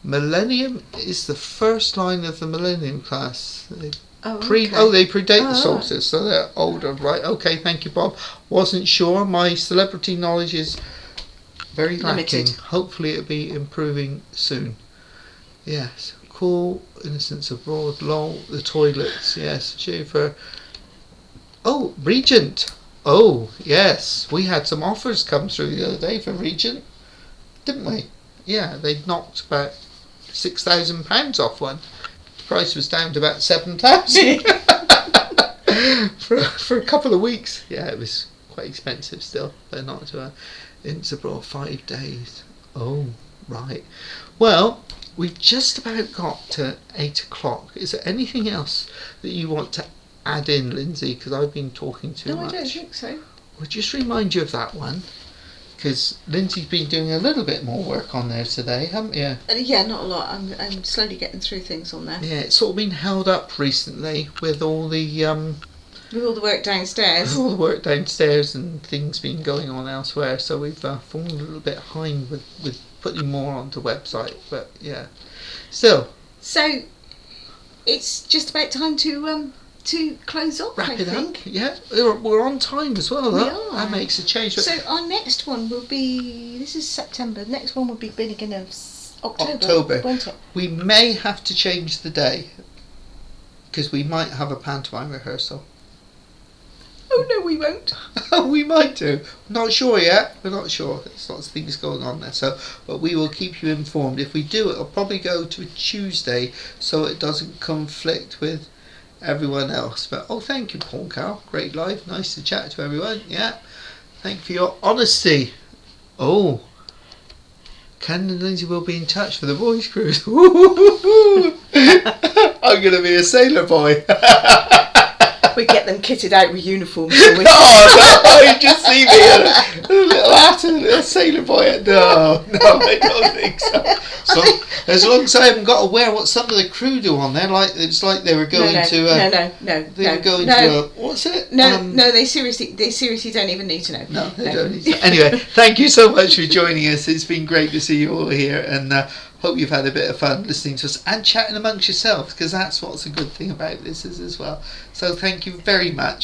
Millennium is the first line of the Millennium class. They predate the solstice, so they're older, right? Okay, thank you, Bob. Wasn't sure. My celebrity knowledge is very lacking. Hopefully, it'll be improving soon. Yes. Cool, Innocents Abroad, lol, the toilets, yes, Schaefer. Oh, Regent. Oh, yes, we had some offers come through the other day for Regent, didn't we? Yeah, they knocked about £6,000 off one. The price was down to about 7,000 for a couple of weeks. Yeah, it was quite expensive still, but not to Innsbruck, 5 days. Oh, right. Well, we've just about got to 8 o'clock. Is there anything else that you want to add in, Lindsay? Because I've been talking too much. No, I don't think so. We'll just remind you of that one. Because Lindsay's been doing a little bit more work on there today, haven't you? Yeah, not a lot. I'm slowly getting through things on there. Yeah, it's sort of been held up recently with all the with all the work downstairs. With all the work downstairs and things been going on elsewhere, so we've fallen a little bit behind with putting more onto the website. But yeah, still. So it's just about time to close off. Wrap I it think. up. Yeah, we're on time as well. We That, are. That makes a change. So our next one will be. This is September. The next one will be beginning of October. Won't it? We may have to change the day because we might have a pantomime rehearsal. Oh no, we won't. We might do. Not sure yet. We're not sure. There's lots of things going on there. So, but we will keep you informed. If we do, it'll probably go to a Tuesday, so it doesn't conflict with everyone else. But thank you, Paul Carl. Great live. Nice to chat to everyone. Yeah. Thank you for your honesty. Oh. Ken and Lindsay will be in touch for the boys' cruise. I'm going to be a sailor boy. We get them kitted out with uniforms. Oh, no, you just see me in a little hat and a little sailor boy. No, I don't think so. So as long as I haven't got to wear what some of the crew do on there, like it's like they were going to. They were going to. What's it? No, they seriously don't even need to know. No, they don't need to. Anyway, thank you so much for joining us. It's been great to see you all here, and hope you've had a bit of fun listening to us and chatting amongst yourselves, because that's what's a good thing about this as well. So thank you very much.